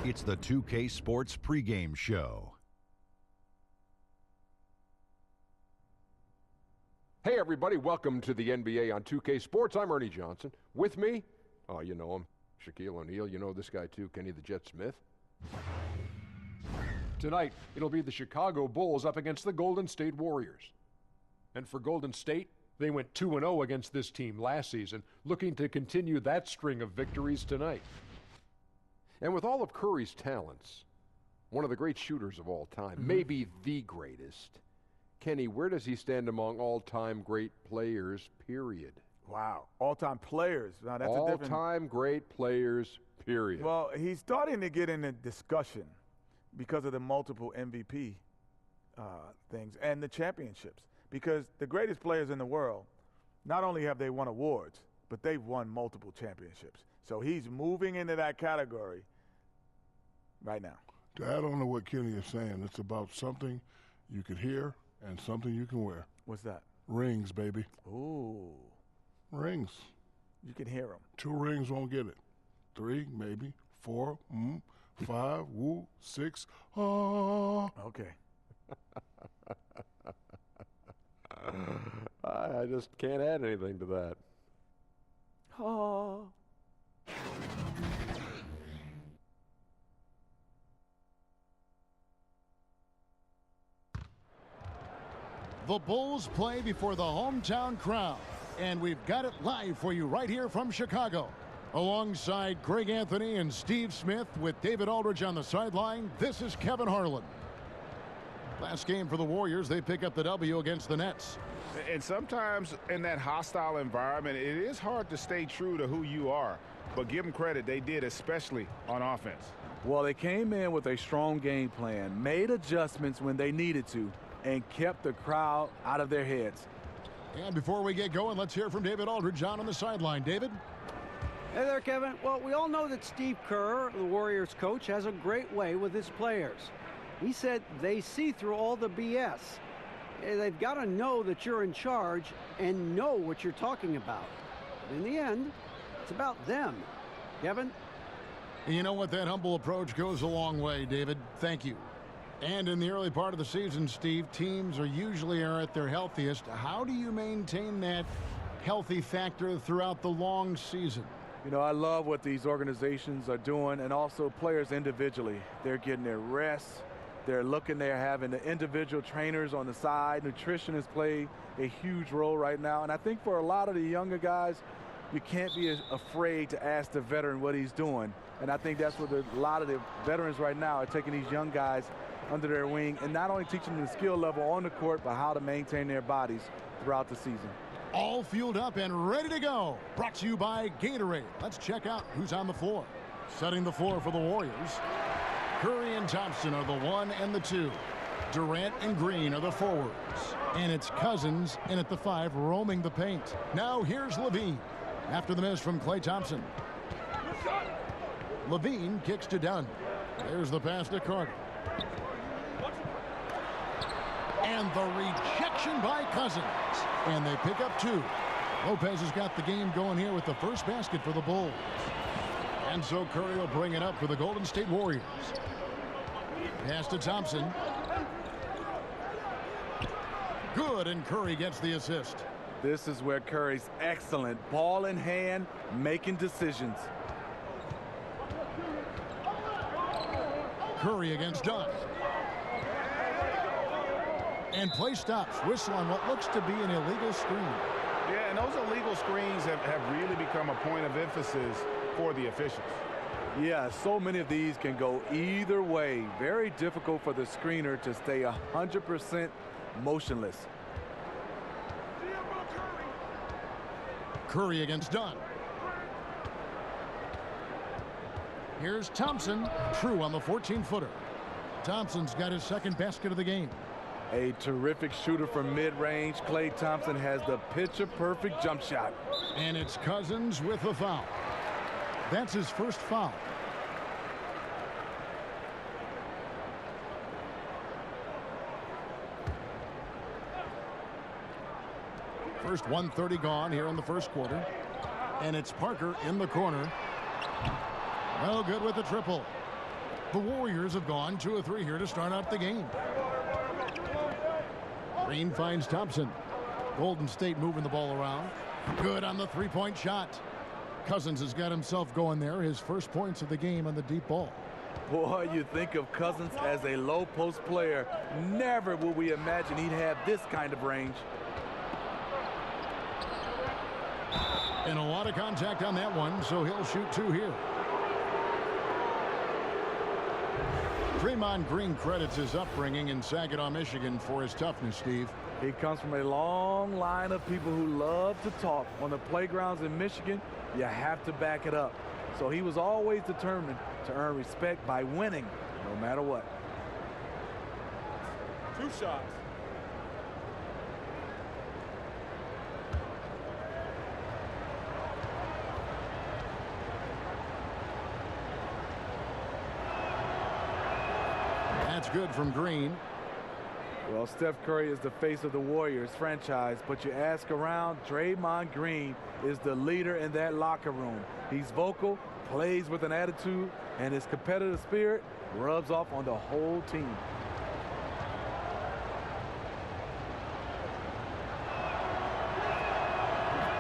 It's the 2K Sports pregame show. Hey everybody, welcome to the NBA on 2K Sports. I'm Ernie Johnson. With me, oh you know him, Shaquille O'Neal. You know this guy too, Kenny the Jet Smith. Tonight, it'll be the Chicago Bulls up against the Golden State Warriors. And for Golden State, they went 2-0 against this team last season, looking to continue that string of victories tonight. And with all of Curry's talents, one of the great shooters of all time, maybe the greatest, Kenny, where does he stand among all-time great players, period? Wow, all-time players. Now, that's all-time great players, period. Well, he's starting to get in a discussion because of the multiple MVP things and the championships. Because the greatest players in the world, not only have they won awards, but they've won multiple championships. So he's moving into that category right now. To add on to what Kenny is saying, it's about something you can hear and something you can wear. What's that? Rings, baby. Ooh. Rings. You can hear them. 2 rings won't get it. 3, maybe. 4, 5, woo, 6, Okay. I just can't add anything to that. Oh. The Bulls play before the hometown crowd, and we've got it live for you right here from Chicago. Alongside Greg Anthony and Steve Smith with David Aldridge on the sideline, this is Kevin Harlan. Last game for the Warriors, they pick up the W against the Nets. And sometimes in that hostile environment, it is hard to stay true to who you are. But give them credit, they did, especially on offense. Well, they came in with a strong game plan, made adjustments when they needed to, and kept the crowd out of their heads. And before we get going, let's hear from David Aldridge on the sideline. David? Hey there, Kevin. Well, we all know that Steve Kerr, the Warriors coach, has a great way with his players. He said they see through all the BS. They've got to know that you're in charge and know what you're talking about. But in the end, it's about them. Kevin? You know what? That humble approach goes a long way, David. Thank you. And in the early part of the season, Steve, teams are usually at their healthiest. How do you maintain that healthy factor throughout the long season? You know, I love what these organizations are doing, and also players individually. They're getting their rest. They're having the individual trainers on the side. Nutrition has played a huge role right now. And I think for a lot of the younger guys, you can't be afraid to ask the veteran what he's doing. And I think that's what a lot of the veterans right now are taking these young guys under their wing and not only teaching them the skill level on the court, but how to maintain their bodies throughout the season. All fueled up and ready to go. Brought to you by Gatorade. Let's check out who's on the floor. Setting the floor for the Warriors. Curry and Thompson are the 1 and the 2. Durant and Green are the forwards. And it's Cousins in at the 5 roaming the paint. Now here's Levine. After the miss from Klay Thompson. Levine kicks to Dunn. There's the pass to Carter. And the rejection by Cousins. And they pick up 2. Lopez has got the game going here with the first basket for the Bulls. And so Curry will bring it up for the Golden State Warriors. Pass to Thompson. Good, and Curry gets the assist. This is where Curry's excellent. Ball in hand, making decisions. Curry against Dunn. And play stops. Whistle on what looks to be an illegal screen. Yeah, and those illegal screens have really become a point of emphasis for the officials. Yeah, so many of these can go either way. Very difficult for the screener to stay 100% motionless. Curry against Dunn. Here's Thompson. True on the 14-footer. Thompson's got his second basket of the game. A terrific shooter from mid-range. Klay Thompson has the picture-perfect jump shot. And it's Cousins with the foul. That's his first foul. First 1:30 gone here in the first quarter. And it's Parker in the corner. No good with the triple. The Warriors have gone 2 of 3 here to start out the game. Green finds Thompson. Golden State moving the ball around. Good on the three-point shot. Cousins has got himself going there. His first points of the game on the deep ball. Boy, you think of Cousins as a low post player. Never would we imagine he'd have this kind of range. And a lot of contact on that one, so he'll shoot 2 here. Draymond Green credits his upbringing in Saginaw, Michigan for his toughness, Steve. He comes from a long line of people who love to talk. On the playgrounds in Michigan, you have to back it up. So he was always determined to earn respect by winning, no matter what. 2 shots. That's good from Green. Well, Steph Curry is the face of the Warriors franchise, but you ask around, Draymond Green is the leader in that locker room. He's vocal, plays with an attitude, and his competitive spirit rubs off on the whole team.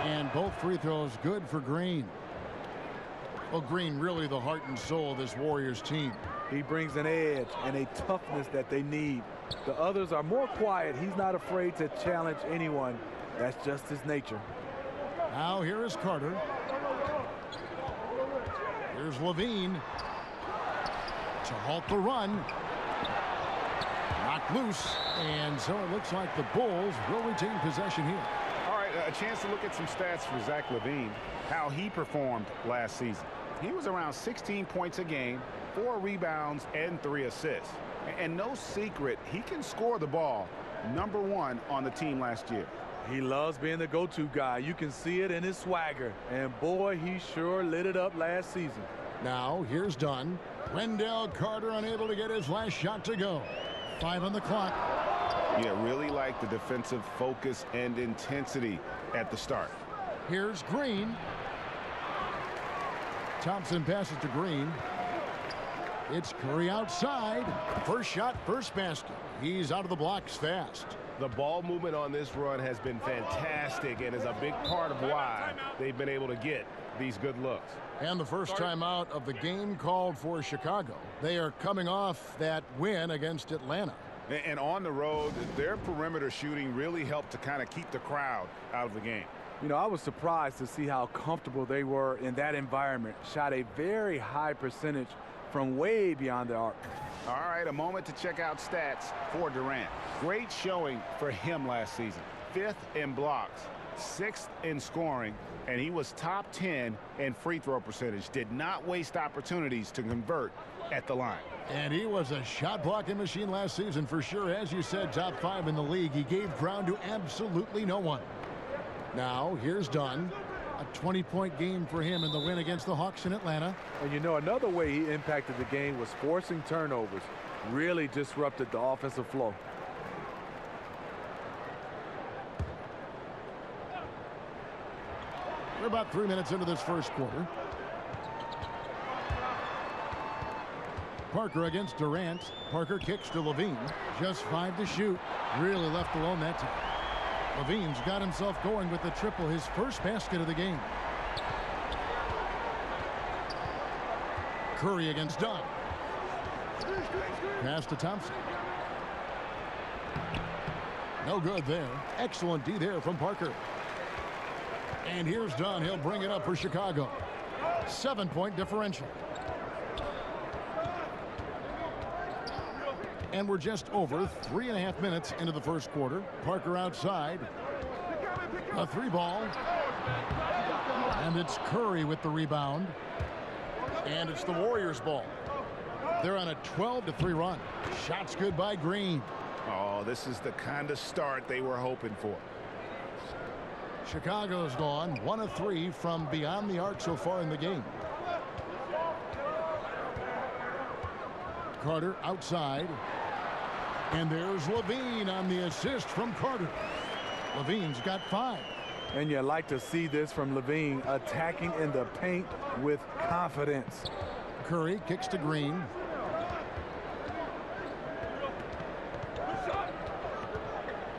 And both free throws good for Green. Well, Green really the heart and soul of this Warriors team. He brings an edge and a toughness that they need. The others are more quiet. He's not afraid to challenge anyone. That's just his nature. Now here is Carter. Here's Levine to halt the run. Knocked loose, and so it looks like the Bulls will retain possession here. All right, a chance to look at some stats for Zach LaVine, how he performed last season. He was around 16 points a game, 4 rebounds, and 3 assists. And no secret, he can score the ball. #1 on the team last year. He loves being the go-to guy. You can see it in his swagger. And boy, he sure lit it up last season. Now here's Dunn. Wendell Carter unable to get his last shot to go. 5 on the clock. Yeah, really like the defensive focus and intensity at the start. Here's Green. Thompson passes to Green. It's Curry outside. First shot, first basket. He's out of the blocks fast. The ball movement on this run has been fantastic and is a big part of why they've been able to get these good looks. And the first timeout of the game called for Chicago. They are coming off that win against Atlanta. And on the road, their perimeter shooting really helped to kind of keep the crowd out of the game. You know, I was surprised to see how comfortable they were in that environment. Shot a very high percentage from way beyond the arc. All right, a moment to check out stats for Durant. Great showing for him last season. 5th in blocks, 6th in scoring, and he was top 10 in free throw percentage. Did not waste opportunities to convert at the line. And he was a shot blocking machine last season for sure. As you said, top 5 in the league. He gave ground to absolutely no one. Now here's Dunn. A 20-point game for him in the win against the Hawks in Atlanta. And you know, another way he impacted the game was forcing turnovers. Really disrupted the offensive flow. We're about 3 minutes into this first quarter. Parker against Durant. Parker kicks to Levine. Just 5 to shoot. Really left alone that time. Levine's got himself going with the triple, his first basket of the game. Curry against Dunn. Pass to Thompson. No good there. Excellent D there from Parker. And here's Dunn. He'll bring it up for Chicago. 7-point differential. And we're just over 3.5 minutes into the first quarter. Parker outside. A 3-ball. And it's Curry with the rebound. And it's the Warriors' ball. They're on a 12-3 run. Shots good by Green. Oh, this is the kind of start they were hoping for. Chicago's gone 1 of 3 from beyond the arc so far in the game. Carter outside. And there's Levine on the assist from Carter. Levine's got 5. And you like to see this from Levine, attacking in the paint with confidence. Curry kicks to Green.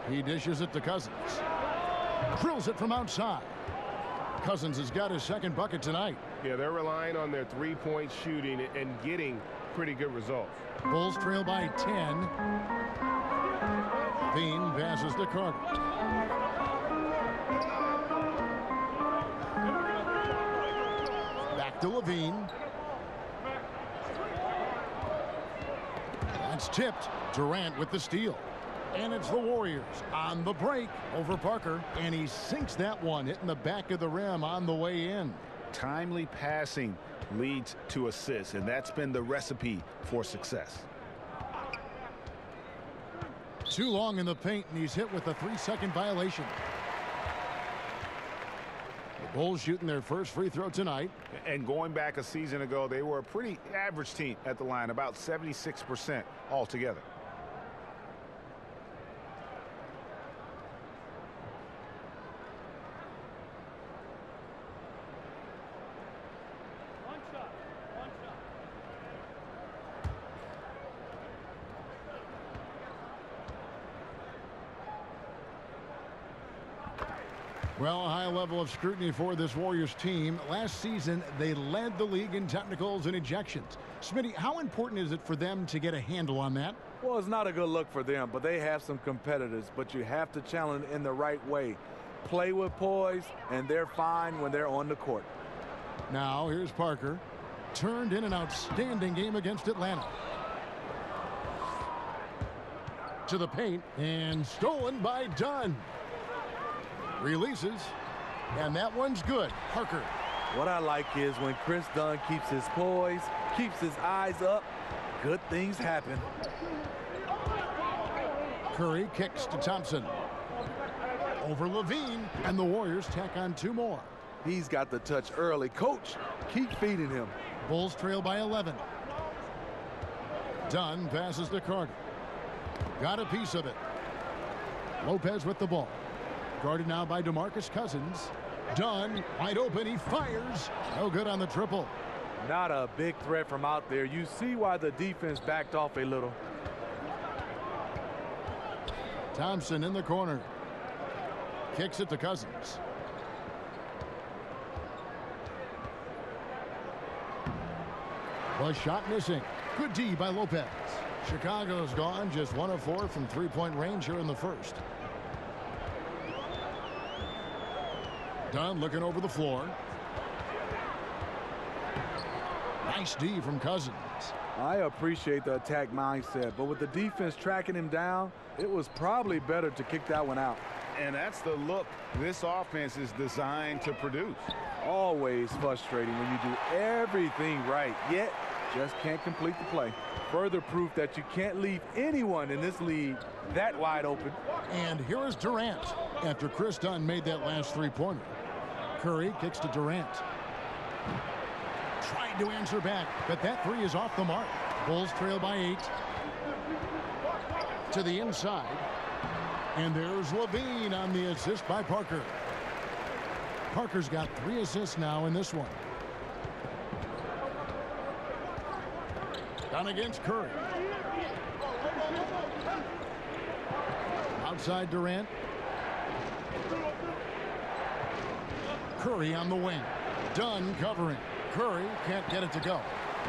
He dishes it to Cousins. Drills it from outside. Cousins has got his second bucket tonight. Yeah, they're relying on their three-point shooting and getting pretty good results. Bulls trail by 10. Bean passes to Carter. Back to Levine. That's tipped. Durant with the steal. And it's the Warriors on the break over Parker. And he sinks that one, hitting the back of the rim on the way in. Timely passing leads to assists, and that's been the recipe for success. Too long in the paint, and he's hit with a 3-second violation. The Bulls shooting their first free throw tonight. And going back a season ago, they were a pretty average team at the line, about 76% altogether. Well, a high level of scrutiny for this Warriors team. Last season, they led the league in technicals and ejections. Smitty, how important is it for them to get a handle on that? Well, it's not a good look for them, but they have some competitors. But you have to challenge in the right way. Play with poise, and they're fine when they're on the court. Now, here's Parker. Turned in an outstanding game against Atlanta. To the paint, and stolen by Dunn. Releases, and that one's good. Parker. What I like is when Chris Dunn keeps his poise, keeps his eyes up, good things happen. Curry kicks to Thompson. Over Levine, and the Warriors tack on 2 more. He's got the touch early. Coach, keep feeding him. Bulls trail by 11. Dunn passes to Carter. Got a piece of it. Lopez with the ball. Guarded now by DeMarcus Cousins. Dunn, wide open, he fires. No good on the triple. Not a big threat from out there. You see why the defense backed off a little. Thompson in the corner. Kicks it to Cousins. The shot missing. Good D by Lopez. Chicago's gone just 1 of 4 from three-point range here in the first. Dunn looking over the floor. Nice D from Cousins. I appreciate the attack mindset, but with the defense tracking him down, it was probably better to kick that one out. And that's the look this offense is designed to produce. Always frustrating when you do everything right, yet just can't complete the play. Further proof that you can't leave anyone in this league that wide open. And here is Durant after Chris Dunn made that last three-pointer. Curry kicks to Durant. Trying to answer back, but that three is off the mark. Bulls trail by 8. To the inside. And there's Levine on the assist by Parker. Parker's got 3 assists now in this one. Done against Curry. Outside Durant. Curry on the wing. Dunn covering. Curry can't get it to go.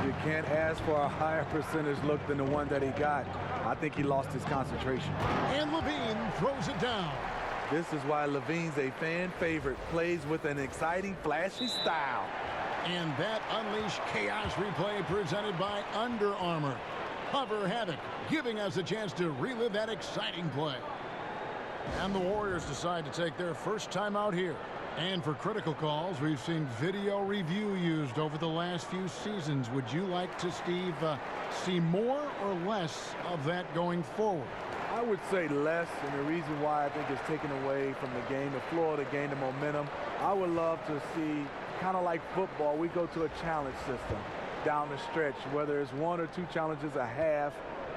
You can't ask for a higher percentage look than the one that he got. I think he lost his concentration. And Levine throws it down. This is why Levine's a fan favorite. Plays with an exciting, flashy style. And that Unleash Chaos replay presented by Under Armour. Hover Havoc, giving us a chance to relive that exciting play. And the Warriors decide to take their first time out here. And for critical calls, we've seen video review used over the last few seasons. Would you like to, Steve, see more or less of that going forward? I would say less, and the reason why I think it's taken away from the game, the flow of the game, the momentum. I would love to see, kind of like football, we go to a challenge system down the stretch, whether it's 1 or 2 challenges a half,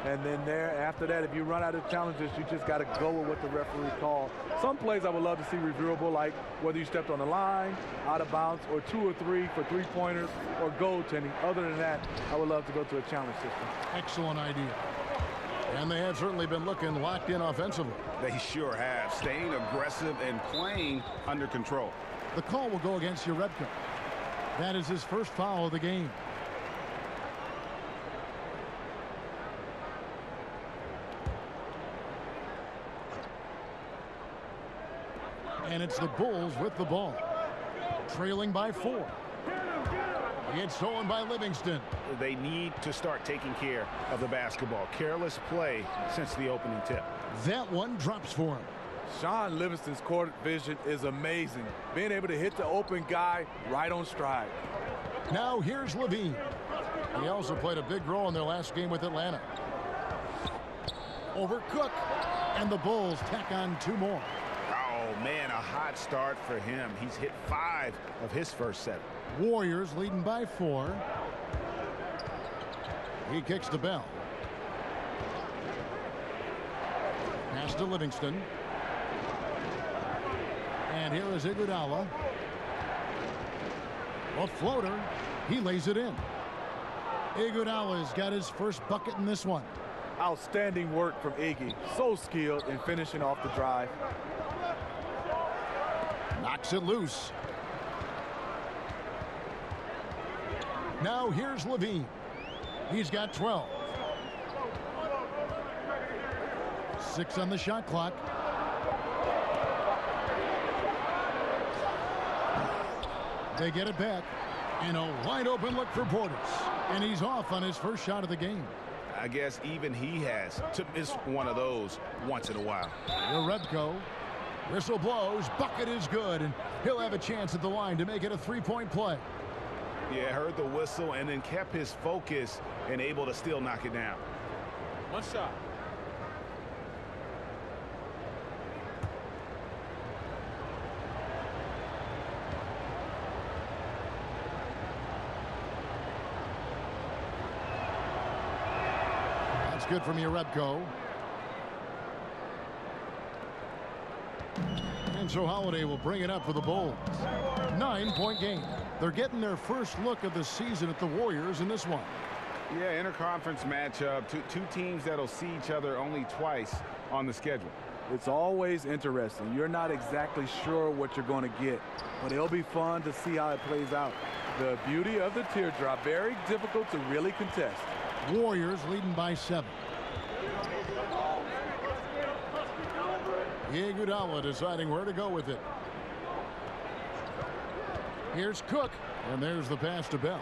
and then after that, if you run out of challenges, you just got to go with what the referee called. Some plays I would love to see reviewable, like whether you stepped on the line, out of bounds, or 2 or 3 for 3-pointers, or goaltending. Other than that, I would love to go to a challenge system. Excellent idea. And they have certainly been looking locked in offensively. They sure have, staying aggressive and playing under control. The call will go against Urebko. That is his first foul of the game. And it's the Bulls with the ball, trailing by 4. It's stolen by Livingston. They need to start taking care of the basketball. Careless play since the opening tip. That one drops for him. Sean Livingston's court vision is amazing. Being able to hit the open guy right on stride. Now here's Levine. He also played a big role in their last game with Atlanta. Over Cook. And the Bulls tack on 2 more. Oh, man, a hot start for him. He's hit 5 of his first 7. Warriors leading by 4. He kicks the bell. Pass to Livingston. And here is Iguodala. A floater. He lays it in. Iguodala's got his first bucket in this one. Outstanding work from Iggy. So skilled in finishing off the drive. Knocks it loose. Now here's Levine. He's got 12. 6 on the shot clock. They get it back. And a wide open look for Portis. And he's off on his first shot of the game. I guess even he has to miss one of those once in a while. Urebko. Whistle blows. Bucket is good. And he'll have a chance at the line to make it a 3-point play. Yeah, heard the whistle and then kept his focus and able to still knock it down. One shot. That's good from Urebko. And so Holiday will bring it up for the Bulls. 9-point game. They're getting their first look of the season at the Warriors in this one. Yeah, interconference matchup. Two teams that'll see each other only twice on the schedule. It's always interesting. You're not exactly sure what you're going to get, but it'll be fun to see how it plays out. The beauty of the teardrop, very difficult to really contest. Warriors leading by 7. Iguodala deciding where to go with it. Here's Cook, and there's the pass to Bell.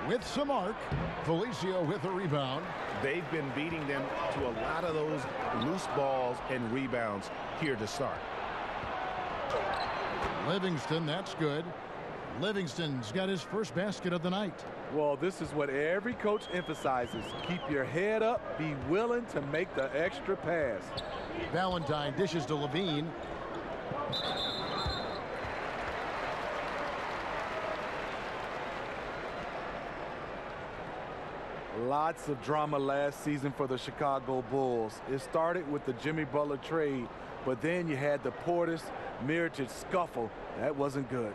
With some arc, Felicio with a rebound. They've been beating them to a lot of those loose balls and rebounds here to start. Livingston, that's good. Livingston's got his first basket of the night. Well, this is what every coach emphasizes. Keep your head up. Be willing to make the extra pass. Valentine dishes to Levine. Lots of drama last season for the Chicago Bulls. It started with the Jimmy Butler trade, but then you had the Portis-Mirotic scuffle. That wasn't good.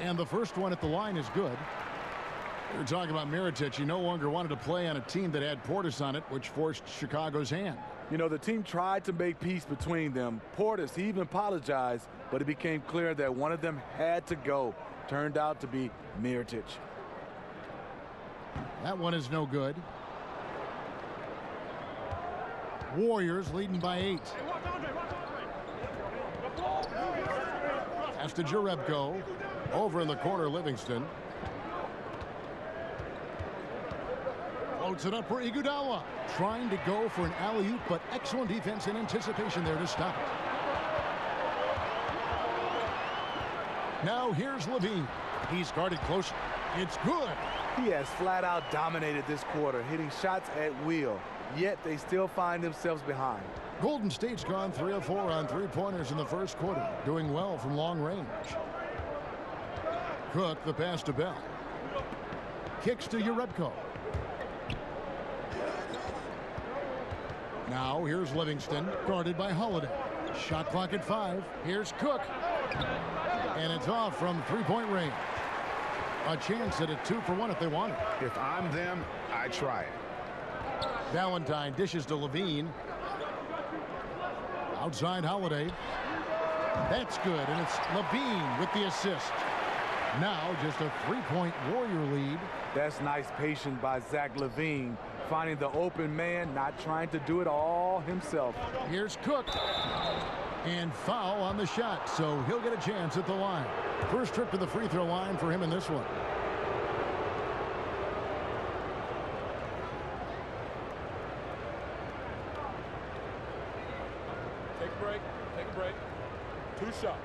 And the first one at the line is good. We were talking about Mirotic. He no longer wanted to play on a team that had Portis on it, which forced Chicago's hand. You know, the team tried to make peace between them. Portis, he even apologized, but it became clear that one of them had to go. Turned out to be Mirotic. That one is no good. Warriors leading by 8. That's to Jerebko. Over in the corner, Livingston. Floats it up for Iguodala. Trying to go for an alley-oop, but excellent defense and anticipation there to stop it. Now here's Levine. He's guarded close. It's good. He has flat out dominated this quarter, hitting shots at will, yet they still find themselves behind. Golden State's gone 3 of 4 on 3-pointers in the first quarter, doing well from long range. Cook, the pass to Bell. Kicks to Urebko. Now here's Livingston, guarded by Holiday. Shot clock at 5. Here's Cook. And it's off from three-point range. A chance at a 2-for-1 if they want it. If I'm them, I try it. Valentine dishes to Levine. Outside Holiday. That's good, and it's Levine with the assist. Now just a 3-point Warrior lead. That's nice patience by Zach Levine, finding the open man, not trying to do it all himself. Here's Cook. And foul on the shot, so he'll get a chance at the line. First trip to the free throw line for him in this one. Take a break. Take a break. 2 shots.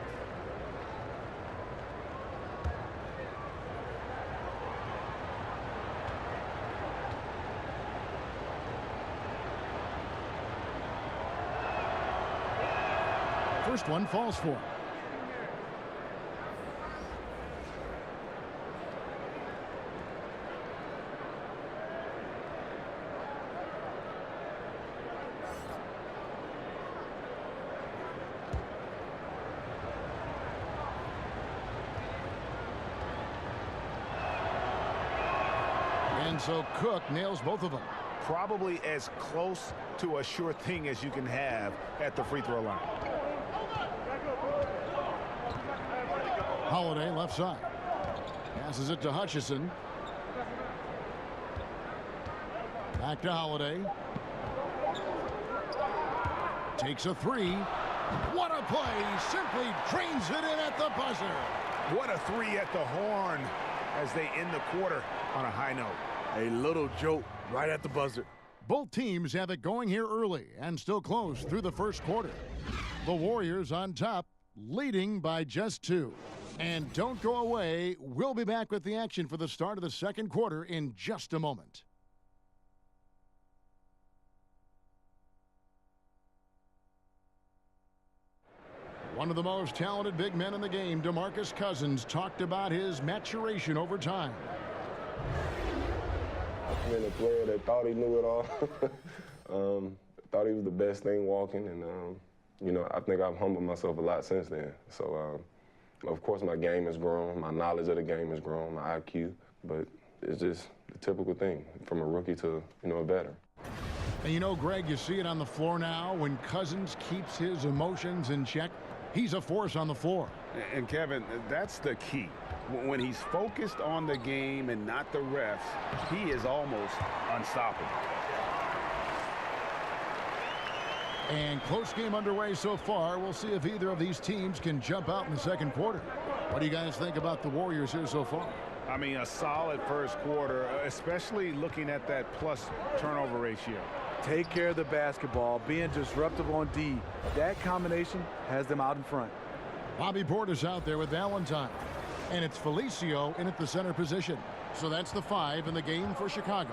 First one falls for him. And so Cook nails both of them. Probably as close to a sure thing as you can have at the free throw line. Holiday left side. Passes it to Hutchison. Back to Holiday. Takes a 3. What a play. Simply drains it in at the buzzer. What a 3 at the horn as they end the quarter on a high note. A little joke right at the buzzer. Both teams have it going here early and still close through the first quarter. The Warriors on top, leading by just 2. And don't go away. We'll be back with the action for the start of the second quarter in just a moment. One of the most talented big men in the game, DeMarcus Cousins, talked about his maturation over time. I've been a player that thought he knew it all. Thought he was the best thing walking, and you know, I think I've humbled myself a lot since then. So, of course, my game has grown, my knowledge of the game has grown, my IQ, but it's just the typical thing from a rookie to, you know, a veteran. And you know, Greg, you see it on the floor now when Cousins keeps his emotions in check. He's a force on the floor. And Kevin, that's the key. When he's focused on the game and not the refs, he is almost unstoppable. And close game underway so far. We'll see if either of these teams can jump out in the second quarter. What do you guys think about the Warriors here so far? I mean, a solid first quarter, especially looking at that plus turnover ratio. Take care of the basketball, being disruptive on D. That combination has them out in front. Bobby Portis out there with Valentine. And it's Felicio in at the center position. So that's the 5 in the game for Chicago.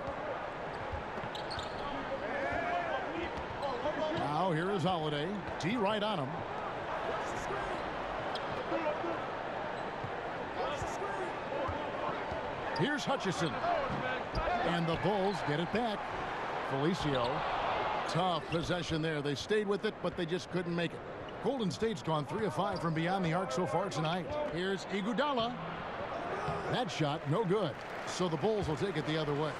Now here is Holiday. D right on him. Here's Hutchison. And the Bulls get it back. Felicio. Tough possession there. They stayed with it, but they just couldn't make it. Golden State's gone 3 of 5 from beyond the arc so far tonight. Here's Iguodala. That shot, no good. So the Bulls will take it the other way.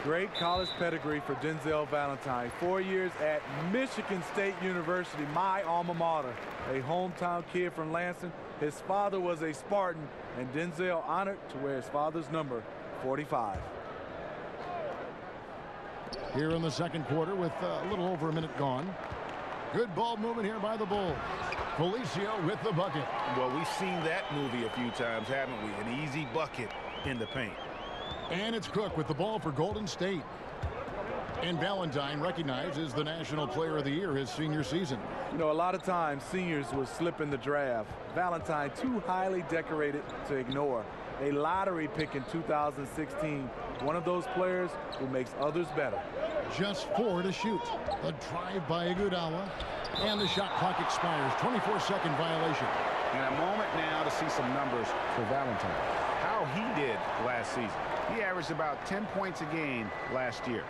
Great college pedigree for Denzel Valentine. 4 years at Michigan State University, my alma mater. A hometown kid from Lansing. His father was a Spartan, and Denzel honored to wear his father's number, 45. Here in the second quarter with a little over a minute gone. Good ball movement here by the Bulls. Felicio with the bucket. Well, we've seen that movie a few times, haven't we? An easy bucket in the paint. And it's Cook with the ball for Golden State. And Valentine recognized as the National Player of the Year his senior season. You know, a lot of times seniors will slip in the draft. Valentine too highly decorated to ignore. A lottery pick in 2016. One of those players who makes others better. Just 4 to shoot. The drive by Iguodala. And the shot clock expires. 24-second violation. And a moment now to see some numbers for Valentine. How he did last season. He averaged about 10 points a game last year.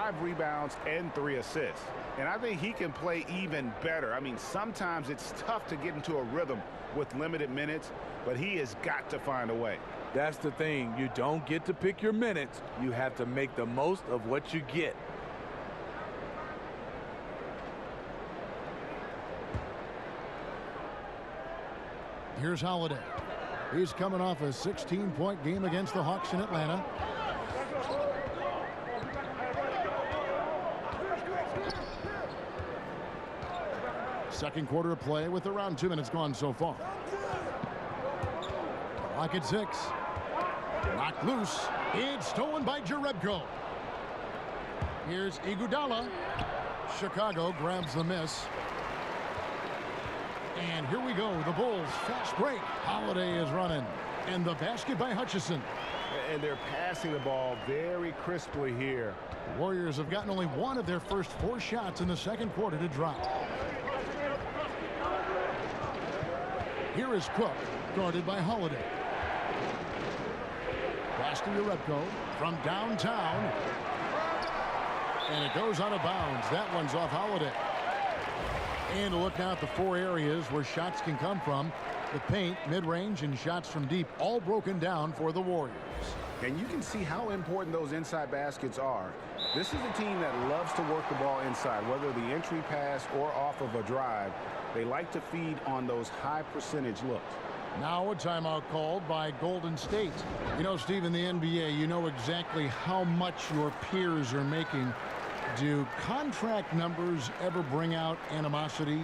5 rebounds and 3 assists. And I think he can play even better. I mean, sometimes it's tough to get into a rhythm with limited minutes, but he has got to find a way. That's the thing. You don't get to pick your minutes. You have to make the most of what you get. Here's Holiday. He's coming off a 16-point game against the Hawks in Atlanta. Second quarter of play with around 2 minutes gone so far. Clock at 6. Knocked loose. It's stolen by Jerebko. Here's Iguodala. Chicago grabs the miss. And here we go. The Bulls fast break. Holiday is running. And the basket by Hutchison. And they're passing the ball very crisply here. The Warriors have gotten only 1 of their first 4 shots in the second quarter to drop. Here is Cook, guarded by Holiday. Pass to Jerebko from downtown. And it goes out of bounds. That one's off Holiday. And to look now at the 4 areas where shots can come from. The paint, mid-range, and shots from deep, all broken down for the Warriors. And you can see how important those inside baskets are. This is a team that loves to work the ball inside, whether the entry pass or off of a drive. They like to feed on those high percentage looks. Now a timeout called by Golden State. You know, Steve, in the NBA, you know exactly how much your peers are making. Do contract numbers ever bring out animosity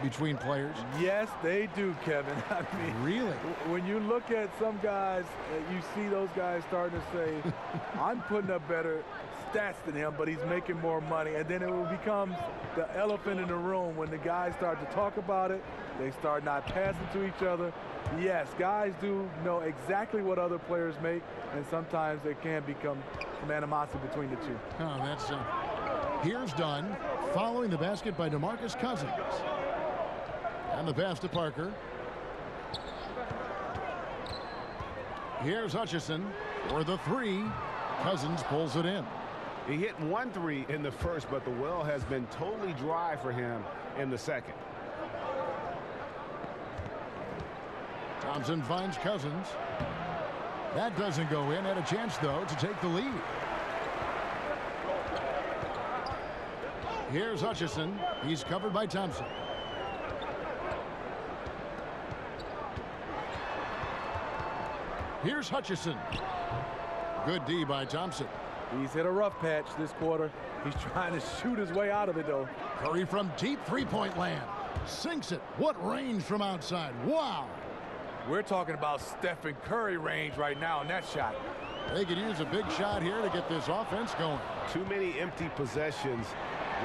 between players? Yes, they do, Kevin. I mean, really? When you look at some guys, you see those guys starting to say, I'm putting up better stats than him, but he's making more money. And then it will become the elephant in the room when the guys start to talk about it. They start not passing to each other. Yes, guys do know exactly what other players make, and sometimes there can become some animosity between the two. Oh, that's here's Dunn, following the basket by DeMarcus Cousins. And the pass to Parker. Here's Hutchison for the 3. Cousins pulls it in. He hit 1 3 in the first, but the well has been totally dry for him in the second. Thompson finds Cousins. That doesn't go in. Had a chance, though, to take the lead. Here's Hutchison. He's covered by Thompson. Here's Hutchison. Good D by Thompson. He's hit a rough patch this quarter. He's trying to shoot his way out of it, though. Curry from deep three-point land. Sinks it. What range from outside. Wow. We're talking about Stephen Curry range right now in that shot. They could use a big shot here to get this offense going. Too many empty possessions.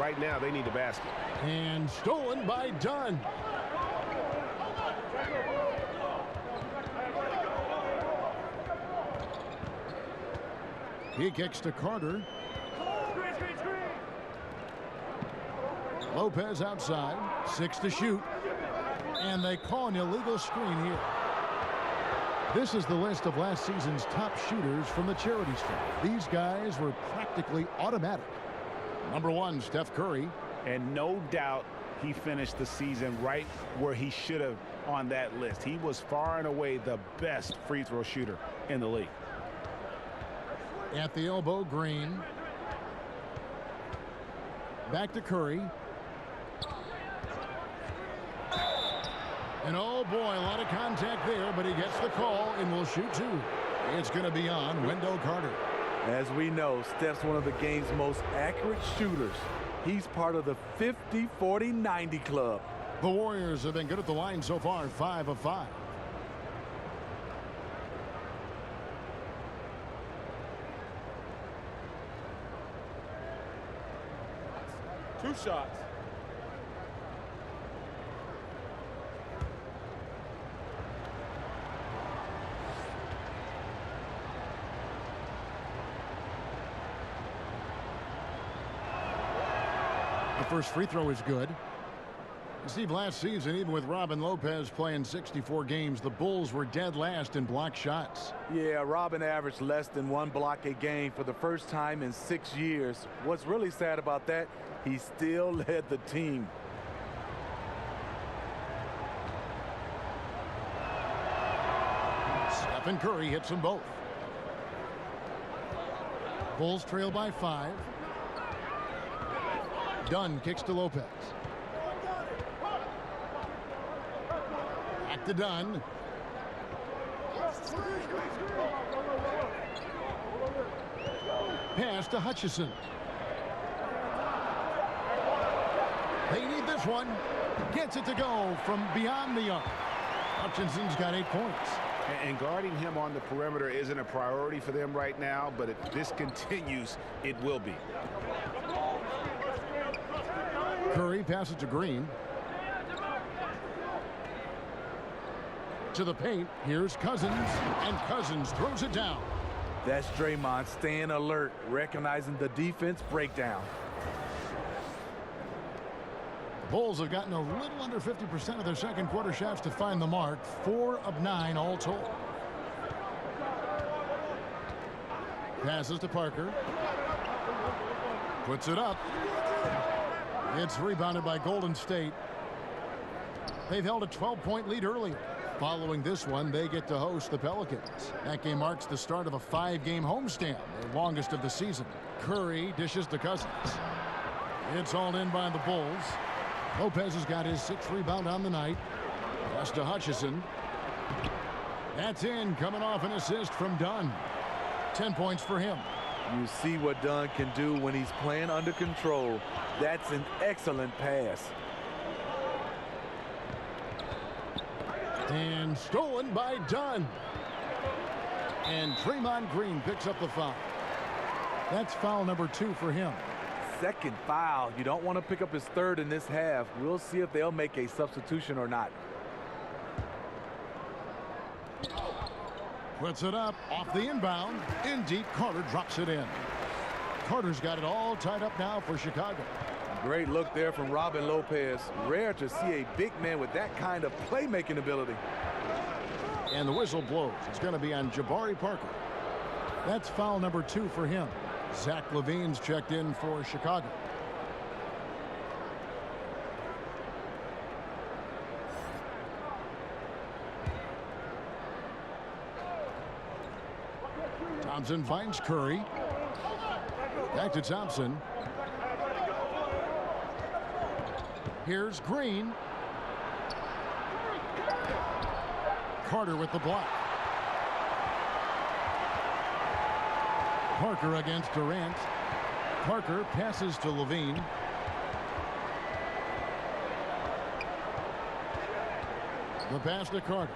Right now, they need the basket. And stolen by Dunn. He kicks to Carter. Lopez outside. 6 to shoot. And they call an illegal screen here. This is the list of last season's top shooters from the charity stripe. These guys were practically automatic. Number 1, Steph Curry. And no doubt he finished the season right where he should have on that list. He was far and away the best free throw shooter in the league. At the elbow, Green. Back to Curry. And oh boy, a lot of contact there, but he gets the call and will shoot 2. It's going to be on Wendell Carter. As we know, Steph's one of the game's most accurate shooters. He's part of the 50-40-90 club. The Warriors have been good at the line so far, 5 of 5. Two shots. The first free throw is good. Steve, last season, even with Robin Lopez playing 64 games, the Bulls were dead last in block shots. Yeah, Robin averaged less than 1 block a game for the first time in 6 years. What's really sad about that, he still led the team. Stephen Curry hits them both. Bulls trail by 5. Dunn kicks to Lopez. Back to Dunn. Pass to Hutchison. They need this one. Gets it to go from beyond the arc. Hutchison's got 8 points. And guarding him on the perimeter isn't a priority for them right now, but if this continues, it will be. Curry passes to Green. To the paint. Here's Cousins, and Cousins throws it down. That's Draymond staying alert, recognizing the defense breakdown. The Bulls have gotten a little under 50% of their second quarter shots to find the mark. 4 of 9 all told. Passes to Parker. Puts it up. It's rebounded by Golden State. They've held a 12-point lead earlier. Following this one, they get to host the Pelicans. That game marks the start of a 5-game homestand, the longest of the season. Curry dishes to Cousins. It's all in by the Bulls. Lopez has got his 6th rebound on the night. Pass to Hutchison. That's in, coming off an assist from Dunn. 10 points for him. You see what Dunn can do when he's playing under control. That's an excellent pass. And stolen by Dunn. And Draymond Green picks up the foul. That's foul number 2 for him. Second foul. You don't want to pick up his 3rd in this half. We'll see if they'll make a substitution or not. Puts it up off the inbound. In deep, Carter drops it in. Carter's got it all tied up now for Chicago. Great look there from Robin Lopez. Rare to see a big man with that kind of playmaking ability. And the whistle blows. It's going to be on Jabari Parker. That's foul number 2 for him. Zach LaVine's checked in for Chicago. Thompson finds Curry. Back to Thompson. Here's Green. Carter with the block. Parker against Durant. Parker passes to Levine. The pass to Carter.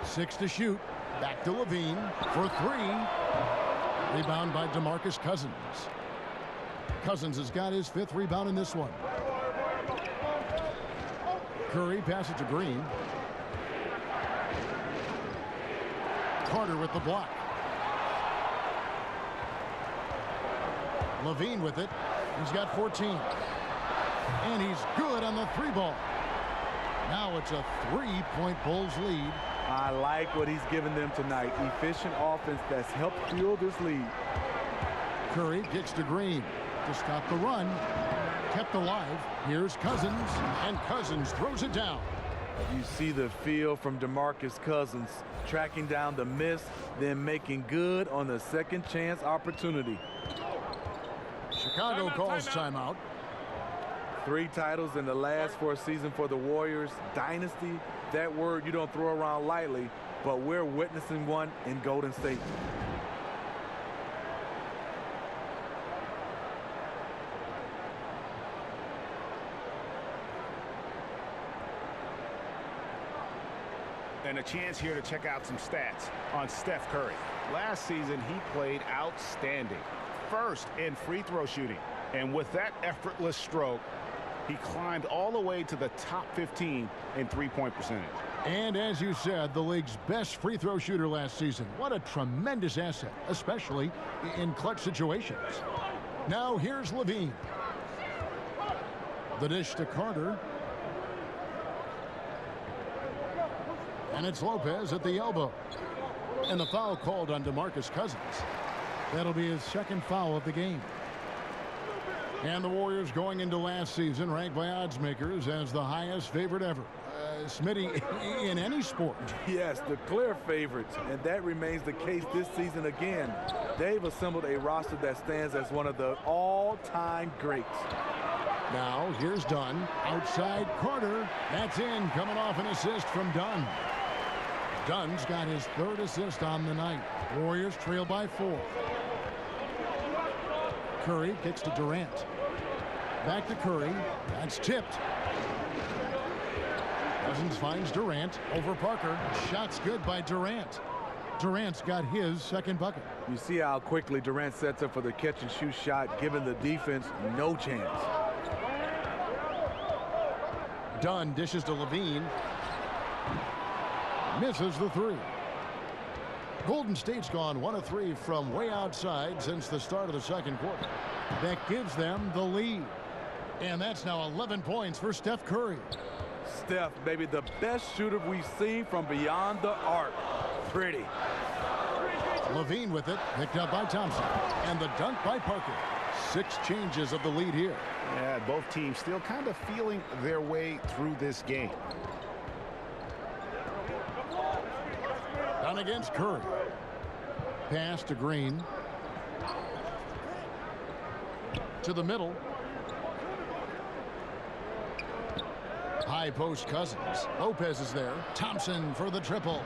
6 to shoot. Back to Levine for 3. Rebound by DeMarcus Cousins. Cousins has got his 5th rebound in this one. Curry passes to Green. Carter with the block. Levine with it. He's got 14. And he's good on the 3-ball. Now it's a 3-point Bulls lead. I like what he's given them tonight. Efficient offense that's helped fuel this lead. Curry kicks to Green to stop the run. Kept alive. Here's Cousins, and Cousins throws it down. You see the feel from DeMarcus Cousins, tracking down the miss, then making good on the second chance opportunity. Chicago calls timeout. 3 titles in the last 4 seasons for the Warriors. Dynasty, that word you don't throw around lightly, but we're witnessing one in Golden State. And a chance here to check out some stats on Steph Curry. Last season, he played outstanding. First in free throw shooting. And with that effortless stroke, he climbed all the way to the top 15 in 3-point percentage. And as you said, the league's best free throw shooter last season. What a tremendous asset, especially in clutch situations. Now here's Levine. The dish to Carter. And it's Lopez at the elbow. And the foul called on DeMarcus Cousins. That'll be his second foul of the game. And the Warriors going into last season ranked by odds makers as the highest favorite ever. Smitty, in any sport. Yes, the clear favorites, and that remains the case this season again. They've assembled a roster that stands as one of the all-time greats. Now, here's Dunn. Outside Carter. That's in, coming off an assist from Dunn. Dunn's got his third assist on the night. Warriors trail by 4. Curry kicks to Durant. Back to Curry. That's tipped. Cousins finds Durant over Parker. Shot's good by Durant. Durant's got his second bucket. You see how quickly Durant sets up for the catch-and-shoot shot, giving the defense no chance. Dunn dishes to Levine. Misses the 3. Golden State's gone 1 of 3 from way outside since the start of the second quarter. That gives them the lead. And that's now 11 points for Steph Curry. Steph, maybe the best shooter we've seen from beyond the arc. Pretty. Levine with it, picked up by Thompson. And the dunk by Parker. 6 changes of the lead here. Yeah, both teams still kind of feeling their way through this game. Down against Curry. Pass to Green. To the middle. High post Cousins. Lopez is there. Thompson for the triple.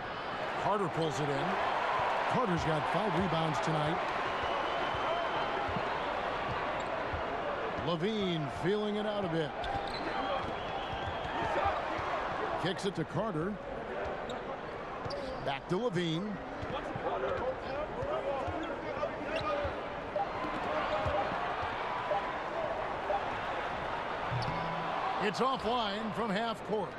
Carter pulls it in. Carter's got 5 rebounds tonight. Levine feeling it out a bit. Kicks it to Carter. Back to Levine. It's offline from half court.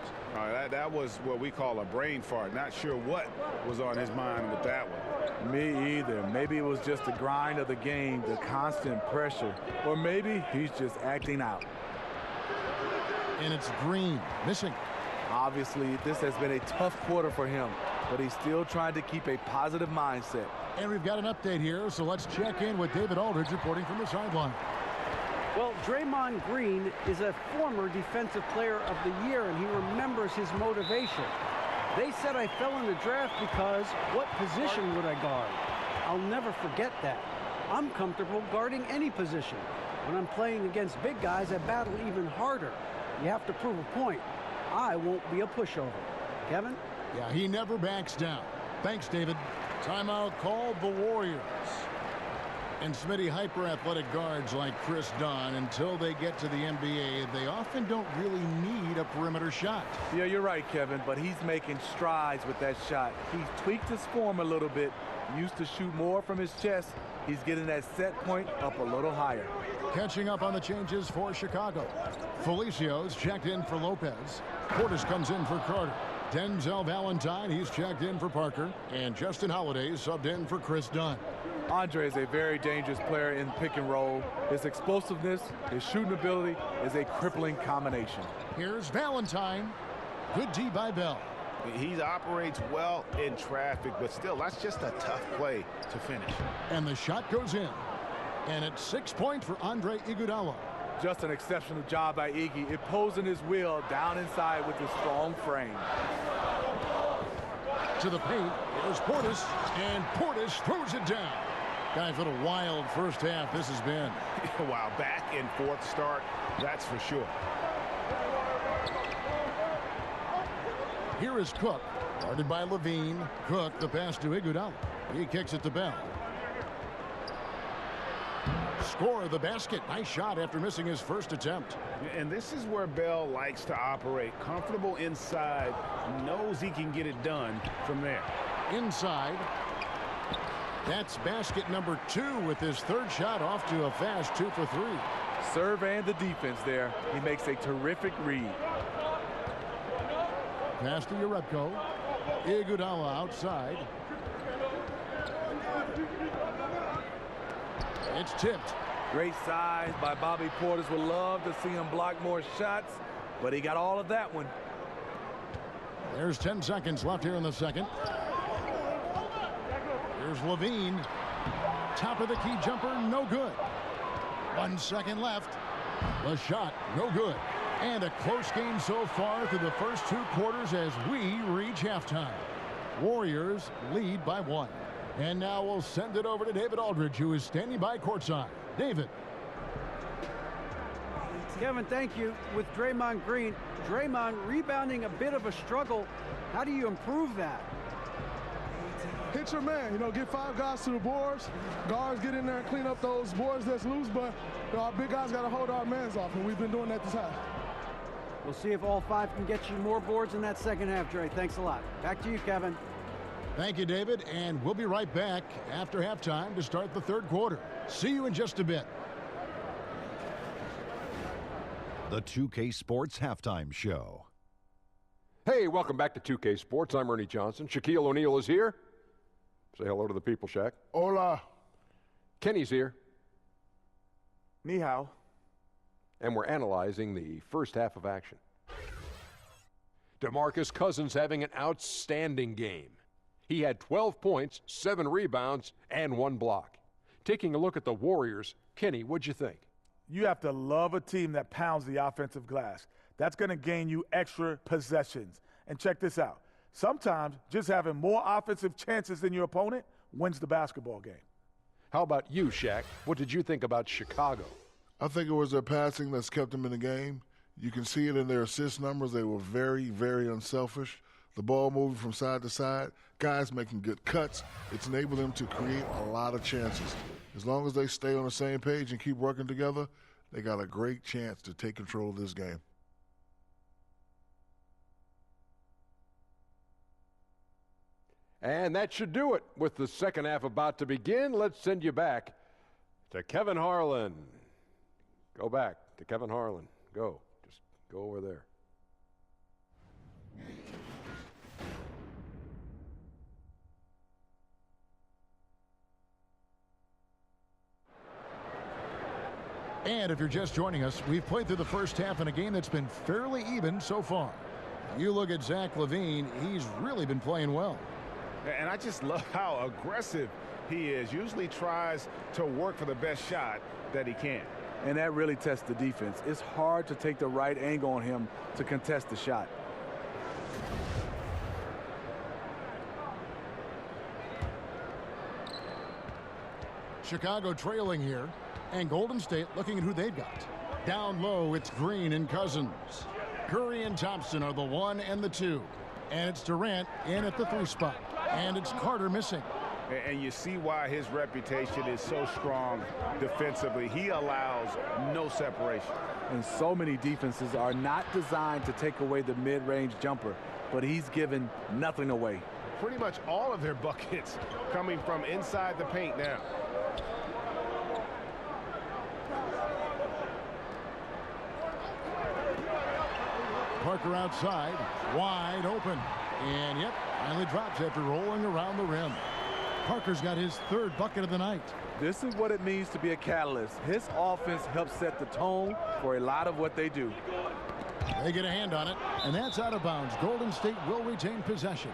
That was what we call a brain fart. Not sure what was on his mind with that one. Me either. Maybe it was just the grind of the game, the constant pressure. Or maybe he's just acting out. And it's Green missing. Obviously, this has been a tough quarter for him, but he's still trying to keep a positive mindset. And we've got an update here, so let's check in with David Aldridge reporting from the sideline. Well, Draymond Green is a former Defensive Player of the Year, and he remembers his motivation. They said I fell in the draft because what position would I guard? I'll never forget that. I'm comfortable guarding any position. When I'm playing against big guys, I battle even harder. You have to prove a point. I won't be a pushover. Kevin? Yeah, he never backs down. Thanks, David. Timeout called the Warriors. And Smitty, hyper-athletic guards like Chris Dunn, until they get to the NBA, they often don't really need a perimeter shot. Yeah, you're right, Kevin, but he's making strides with that shot. He's tweaked his form a little bit. Used to shoot more from his chest. He's getting that set point up a little higher. Catching up on the changes for Chicago. Felicia's checked in for Lopez. Portis comes in for Carter. Denzel Valentine, he's checked in for Parker. And Justin Holiday subbed in for Chris Dunn. Andre is a very dangerous player in pick and roll. His explosiveness, his shooting ability is a crippling combination. Here's Valentine. Good D by Bell. He operates well in traffic, but still, that's just a tough play to finish. And the shot goes in. And it's 6 points for Andre Iguodala. Just an exceptional job by Iggy, imposing his will down inside with his strong frame. To the paint, here's Portis, and Portis throws it down. Guys, what a wild first half this has been. Wow, back and forth start, that's for sure. Here is Cook, guarded by Levine. Cook, the pass to Iguodala. He kicks it to Bell. Score the basket. Nice shot after missing his first attempt. And this is where Bell likes to operate. Comfortable inside, knows he can get it done from there. Inside. That's basket number 2 with his third shot off to a fast 2 for 3. Serve and the defense there. He makes a terrific read. Pass to Jerebko. Iguodala outside. It's tipped. Great size by Bobby Portis. Would love to see him block more shots, but he got all of that one. There's 10 seconds left here in the second. Here's Levine. Top of the key jumper, no good. 1 second left. The shot, no good. And a close game so far through the first 2 quarters as we reach halftime. Warriors lead by 1. And now we'll send it over to David Aldridge, who is standing by courtside. David. Kevin, thank you. With Draymond Green, Draymond rebounding a bit of a struggle. How do you improve that? Hit your man, get 5 guys to the boards. Guards get in there and clean up those boards that's loose, but our big guys got to hold our mans off, and we've been doing that this half. We'll see if all 5 can get you more boards in that second half, Dre. Thanks a lot. Back to you, Kevin. Thank you, David, and we'll be right back after halftime to start the third quarter. See you in just a bit. The 2K Sports Halftime Show. Hey, welcome back to 2K Sports. I'm Ernie Johnson. Shaquille O'Neal is here. Say hello to the people, Shaq. Hola. Kenny's here. Ni hao. And we're analyzing the first half of action. DeMarcus Cousins having an outstanding game. He had 12 points, 7 rebounds, and 1 block. Taking a look at the Warriors, Kenny, what'd you think? You have to love a team that pounds the offensive glass. That's going to gain you extra possessions. And check this out. Sometimes just having more offensive chances than your opponent wins the basketball game. How about you, Shaq? What did you think about Chicago? I think it was their passing that's kept them in the game. You can see it in their assist numbers. They were very, very unselfish. The ball moving from side to side, guys making good cuts. It's enabled them to create a lot of chances. As long as they stay on the same page and keep working together, they got a great chance to take control of this game. And that should do it. With the second half about to begin, let's send you back to Kevin Harlan. Go back to Kevin Harlan. Go. Just go over there. And if you're just joining us, we've played through the first half in a game that's been fairly even so far. You look at Zach LaVine, he's really been playing well. And I just love how aggressive he is. Usually tries to work for the best shot that he can. And that really tests the defense. It's hard to take the right angle on him to contest the shot. Chicago trailing here, and Golden State looking at who they've got. Down low, it's Green and Cousins. Curry and Thompson are the 1 and the 2. And it's Durant in at the 3 spot. And it's Carter missing. And you see why his reputation is so strong defensively. He allows no separation. And so many defenses are not designed to take away the mid-range jumper, but he's given nothing away. Pretty much all of their buckets coming from inside the paint now. Parker outside, wide open. And yep, finally drops after rolling around the rim. Parker's got his 3rd bucket of the night. This is what it means to be a catalyst. His offense helps set the tone for a lot of what they do. They get a hand on it, and that's out of bounds. Golden State will retain possession.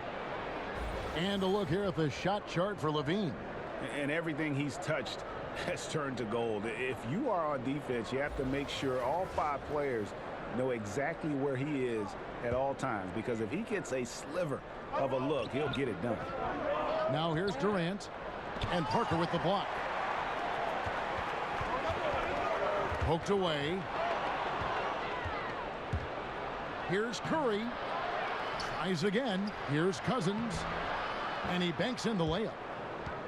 And a look here at the shot chart for LaVine. And everything he's touched has turned to gold. If you are on defense, you have to make sure all 5 players know exactly where he is at all times, because if he gets a sliver of a look, he'll get it done. Now here's Durant, and Parker with the block. Poked away. Here's Curry. Tries again. Here's Cousins. And he banks in the layup.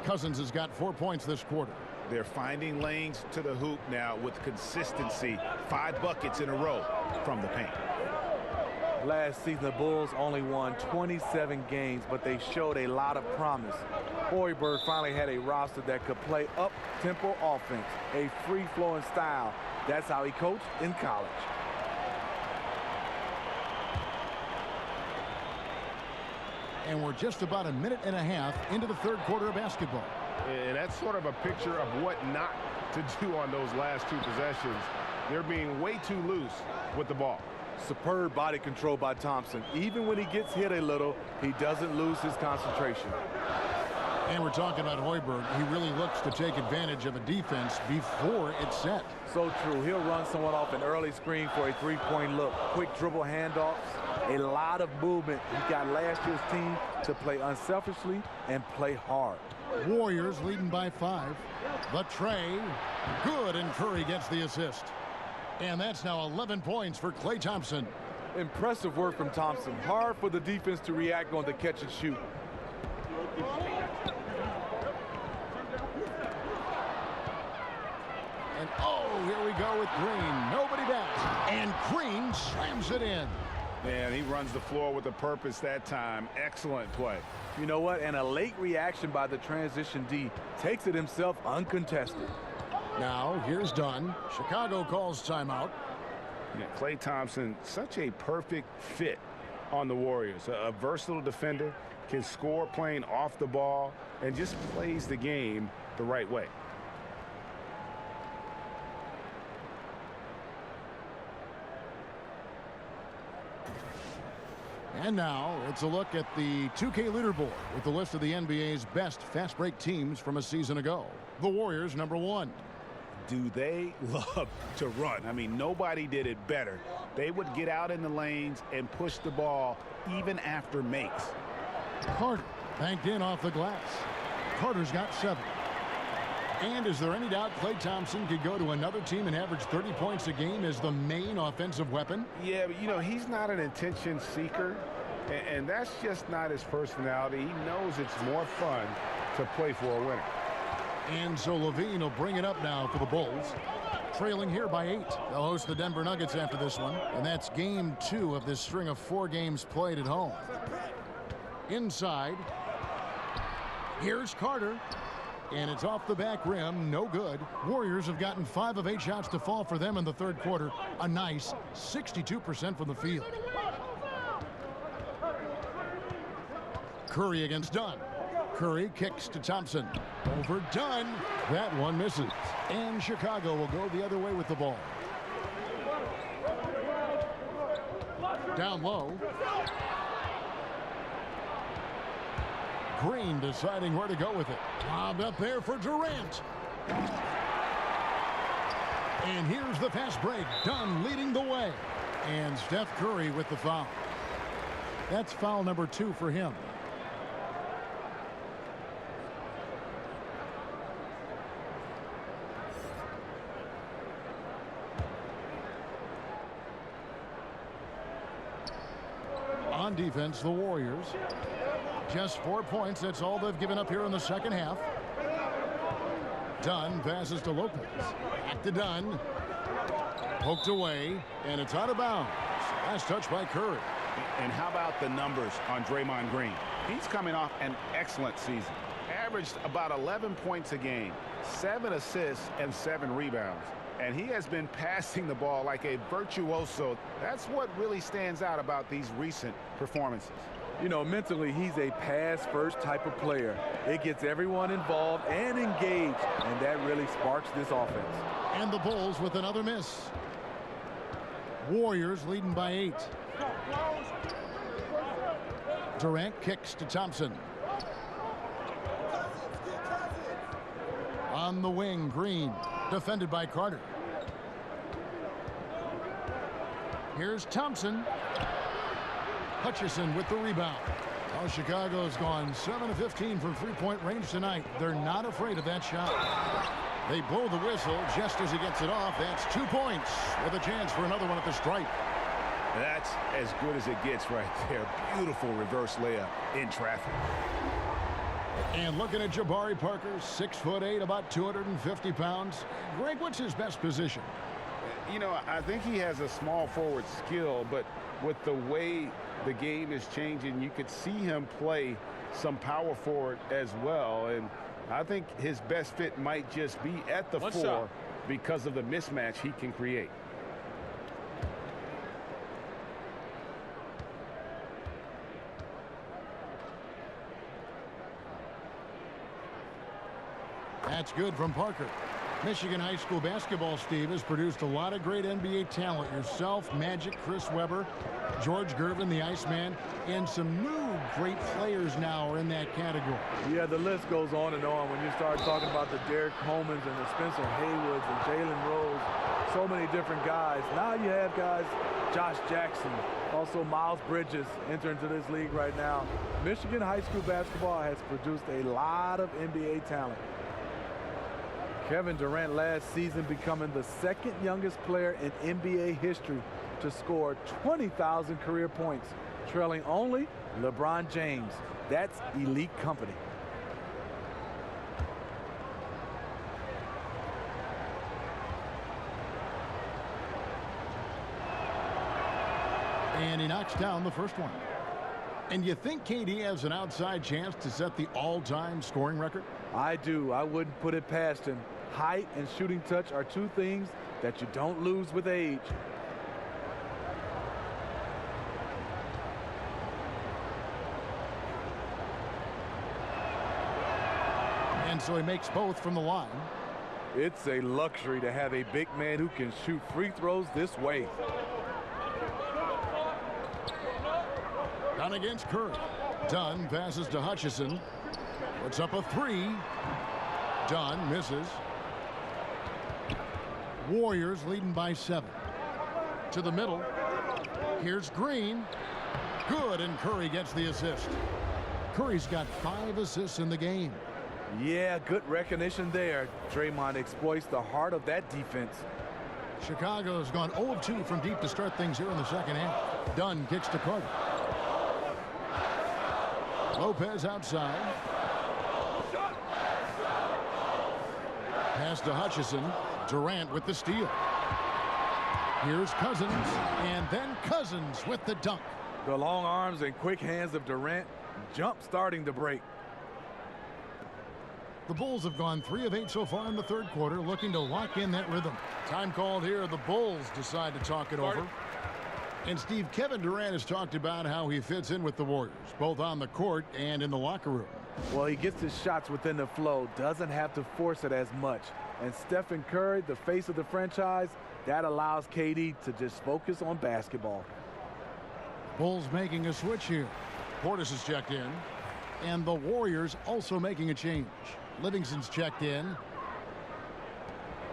Cousins has got 4 points this quarter. They're finding lanes to the hoop now with consistency. 5 buckets in a row from the paint. Last season, the Bulls only won 27 games, but they showed a lot of promise. Hoiberg finally had a roster that could play up-tempo offense, a free-flowing style. That's how he coached in college. And we're just about a minute and a half into the third quarter of basketball. And that's sort of a picture of what not to do on those last two possessions. They're being way too loose with the ball. Superb body control by Thompson. Even when he gets hit a little, he doesn't lose his concentration. And we're talking about Hoiberg. He really looks to take advantage of a defense before it's set. So true. He'll run someone off an early screen for a three-point look. Quick dribble handoffs, a lot of movement. He got last year's team to play unselfishly and play hard. Warriors leading by 5. The tray, good, and Curry gets the assist. And that's now 11 points for Klay Thompson. Impressive work from Thompson. Hard for the defense to react on the catch and shoot. And oh, here we go with Green. Nobody down. And Green slams it in. Man, he runs the floor with a purpose that time. Excellent play. You know what? And a late reaction by the transition D takes it himself uncontested. Now, here's Dunn. Chicago calls timeout. Yeah, Klay Thompson, such a perfect fit on the Warriors. A versatile defender, can score playing off the ball, and just plays the game the right way. And now it's a look at the 2K leaderboard with the list of the NBA's best fast break teams from a season ago. The Warriors, number 1. Do they love to run? I mean, nobody did it better. They would get out in the lanes and push the ball even after makes. Carter banked in off the glass. Carter's got 7. And is there any doubt Klay Thompson could go to another team and average 30 points a game as the main offensive weapon? Yeah, but, you know, he's not an attention seeker, and that's just not his personality. He knows it's more fun to play for a winner. And so Levine will bring it up now for the Bulls. Trailing here by 8. They'll host the Denver Nuggets after this one. And that's game 2 of this string of 4 games played at home. Inside. Here's Carter. And it's off the back rim. No good. Warriors have gotten 5 of 8 shots to fall for them in the third quarter. A nice 62% from the field. Curry against Dunn. Curry kicks to Thompson. Over Dunn. That one misses. And Chicago will go the other way with the ball. Down low. Green deciding where to go with it. Lobbed up there for Durant. And here's the fast break. Dunn leading the way. And Steph Curry with the foul. That's foul number 2 for him. On defense, the Warriors. Just 4 points. That's all they've given up here in the second half. Dunn passes to Lopez. Back to Dunn. Poked away, and it's out of bounds. Last touch by Curry. And how about the numbers on Draymond Green? He's coming off an excellent season. Averaged about 11 points a game, 7 assists, and 7 rebounds. And he has been passing the ball like a virtuoso. That's what really stands out about these recent performances. You know, mentally, he's a pass-first type of player. It gets everyone involved and engaged, and that really sparks this offense. And the Bulls with another miss. Warriors leading by 8. Durant kicks to Thompson. On the wing, Green, defended by Carter. Here's Thompson. Hutchison with the rebound. Well, Chicago's gone 7 of 15 from three-point range tonight. They're not afraid of that shot. They blow the whistle just as he gets it off. That's 2 points with a chance for another one at the stripe. That's as good as it gets right there. Beautiful reverse layup in traffic. And looking at Jabari Parker, 6'8", about 250 pounds. Greg, what's his best position? You know, I think he has a small forward skill, but with the way the game is changing, you could see him play some power forward as well. And I think his best fit might just be at the 4 because of the mismatch he can create. That's good from Parker. Michigan high school basketball, Steve, has produced a lot of great NBA talent. Yourself, Magic, Chris Webber, George Gervin, the Iceman, and some new great players now are in that category. Yeah, the list goes on and on when you start talking about the Derek Colemans and the Spencer Haywoods and Jalen Rose. So many different guys. Now you have guys, Josh Jackson, also Miles Bridges enter into this league right now. Michigan high school basketball has produced a lot of NBA talent. Kevin Durant last season becoming the second youngest player in NBA history to score 20,000 career points, trailing only LeBron James. That's elite company. And he knocks down the first one. And you think KD has an outside chance to set the all-time scoring record? I do. I wouldn't put it past him. Height and shooting touch are two things that you don't lose with age. And so he makes both from the line. It's a luxury to have a big man who can shoot free throws this way. Dunn against Curry. Dunn passes to Hutchison. Puts up a three. Dunn misses. Warriors leading by 7. To the middle. Here's Green. Good, and Curry gets the assist. Curry's got 5 assists in the game. Yeah, good recognition there. Draymond exploits the heart of that defense. Chicago has gone 0 of 2 from deep to start things here in the second half. Dunn kicks to Carter. Lopez outside. Pass to Hutchison. Durant with the steal. Here's Cousins, and then Cousins with the dunk. The long arms and quick hands of Durant, jump starting to break. The Bulls have gone 3 of 8 so far in the third quarter, looking to lock in that rhythm. Time called here. The Bulls decide to talk it over. And Steve, Kevin Durant has talked about how he fits in with the Warriors, both on the court and in the locker room. Well, he gets his shots within the flow, doesn't have to force it as much. And Stephen Curry, the face of the franchise, that allows KD to just focus on basketball. Bulls making a switch here. Portis is checked in. And the Warriors also making a change. Livingston's checked in.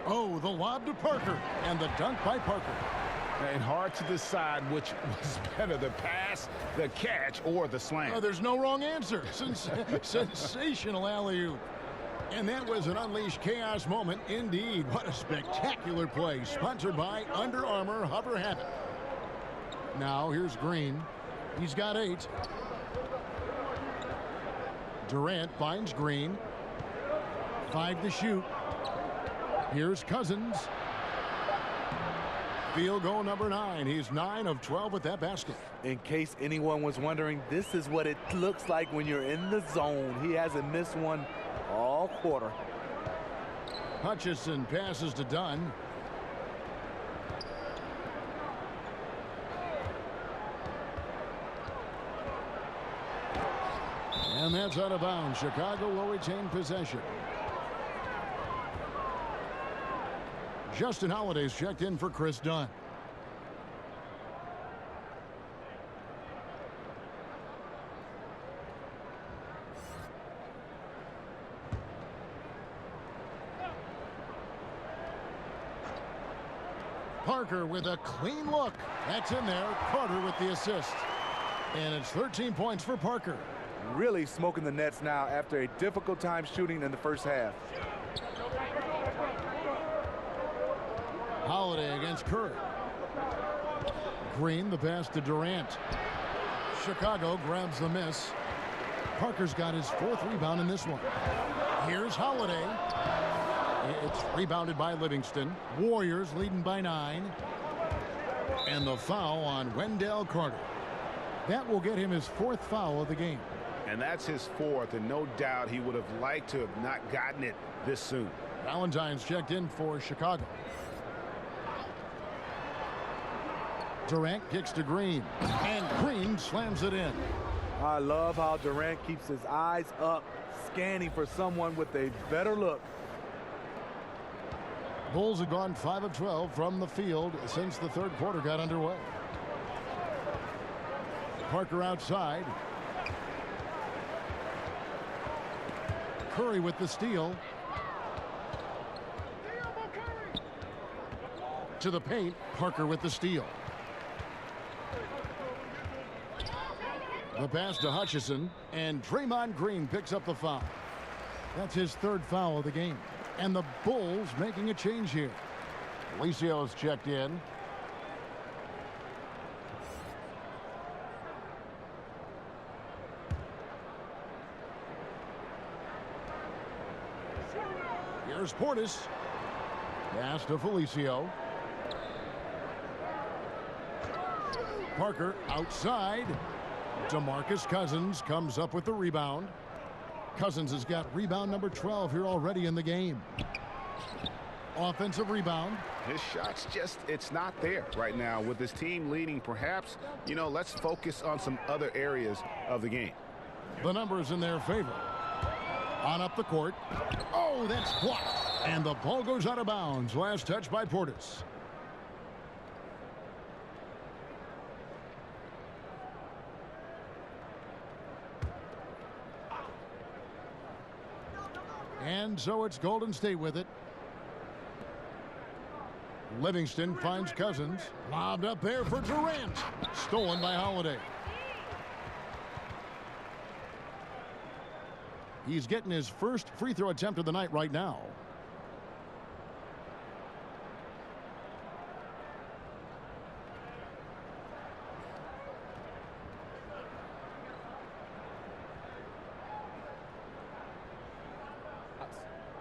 Oh, the lob to Parker. And the dunk by Parker. And hard to decide which was better, the pass, the catch, or the slam. Oh, there's no wrong answer. Sensational alley-oop. And that was an unleashed chaos moment indeed. What a spectacular play. Sponsored by Under Armour Hover Habit. Now here's Green. He's got 8. Durant finds Green. 5 to shoot. Here's Cousins. Field goal number 9. He's 9 of 12 with that basket. In case anyone was wondering, this is what it looks like when you're in the zone. He hasn't missed one all quarter. Hutchison passes to Dunn. And that's out of bounds. Chicago will retain possession. Justin Holiday's checked in for Chris Dunn. Parker with a clean look. That's in there. Carter with the assist. And it's 13 points for Parker. Really smoking the nets now after a difficult time shooting in the first half. Holiday against Curry. Green, the pass to Durant. Chicago grabs the miss. Parker's got his 4th rebound in this one. Here's Holiday. It's rebounded by Livingston. Warriors leading by 9. And the foul on Wendell Carter. That will get him his 4th foul of the game. And that's his 4th, and no doubt he would have liked to have not gotten it this soon. Valentine's checked in for Chicago. Durant kicks to Green, and Green slams it in. I love how Durant keeps his eyes up, scanning for someone with a better look. Bulls have gone 5 of 12 from the field since the third quarter got underway. Parker outside. Curry with the steal. To the paint. Parker with the steal. The pass to Hutchison, and Draymond Green picks up the foul. That's his third foul of the game. And the Bulls making a change here. Alicios checked in. Here's Portis. Pass to Felicio. Parker outside. DeMarcus Cousins comes up with the rebound. Cousins has got rebound number 12 here already in the game. Offensive rebound. His shot's just, it's not there right now. With his team leading, perhaps, let's focus on some other areas of the game. The numbers in their favor. On up the court. Oh, that's blocked. And the ball goes out of bounds. Last touch by Portis. And so it's Golden State with it. Livingston finds Cousins. Lobbed up there for Durant. Stolen by Holiday. He's getting his first free throw attempt of the night right now.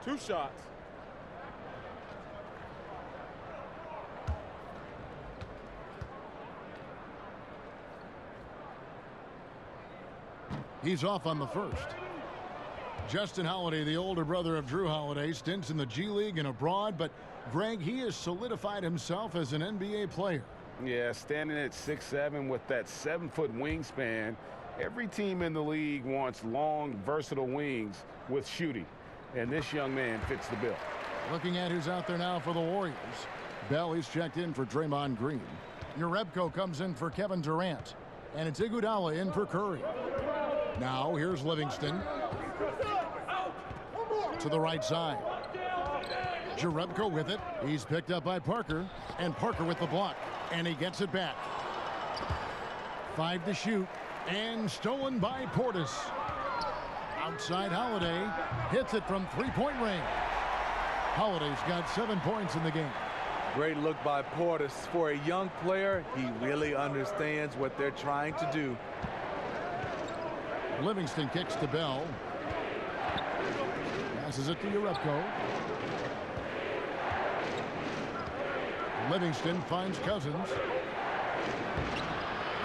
Two shots. He's off on the first. Justin Holiday, the older brother of Drew Holiday, stints in the G League and abroad, but Greg, he has solidified himself as an NBA player. Yeah, standing at 6'7" with that 7-foot wingspan. Every team in the league wants long, versatile wings with shooting. And this young man fits the bill. Looking at who's out there now for the Warriors. Bell, he's checked in for Draymond Green. Urebko comes in for Kevin Durant. And it's Iguodala in for Curry. Now here's Livingston. To the right side. Urebko with it. He's picked up by Parker. And Parker with the block. And he gets it back. 5 to shoot. And stolen by Portis. Outside Holiday, hits it from three-point range. Holiday's got 7 points in the game. Great look by Portis. For a young player, he really understands what they're trying to do. Livingston kicks to Bell. Passes it to Urebko. Livingston finds Cousins.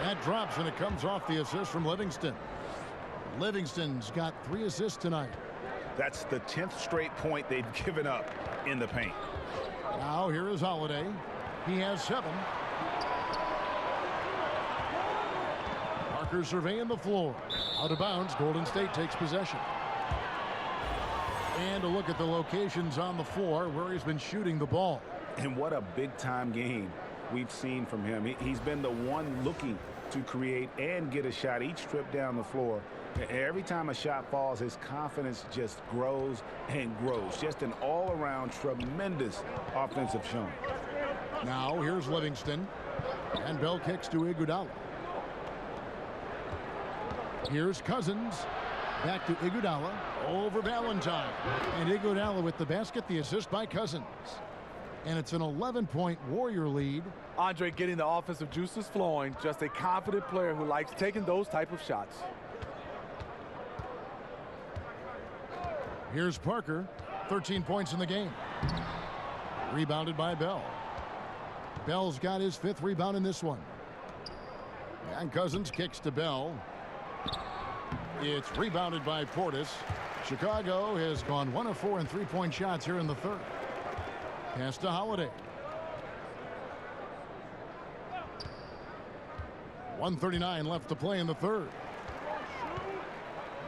That drops, and it comes off the assist from Livingston. Livingston's got 3 assists tonight. That's the 10th straight point they've given up in the paint. Now here is Holiday. He has 7. Parker surveying the floor. Out of bounds. Golden State takes possession. And a look at the locations on the floor where he's been shooting the ball. And what a big-time game we've seen from him. He's been the one looking to create and get a shot each trip down the floor. Every time a shot falls, his confidence just grows and grows. Just an all-around tremendous offensive showing. Now here's Livingston. And Bell kicks to Iguodala. Here's Cousins. Back to Iguodala. Over Valentine. And Iguodala with the basket. The assist by Cousins. And it's an 11-point Warrior lead. Andre getting the offensive juices flowing. Just a confident player who likes taking those type of shots. Here's Parker. 13 points in the game. Rebounded by Bell. Bell's got his 5th rebound in this one. And Cousins kicks to Bell. It's rebounded by Portis. Chicago has gone 1 of 4 in 3-point shots here in the third. Pass to Holiday. 1:39 left to play in the third.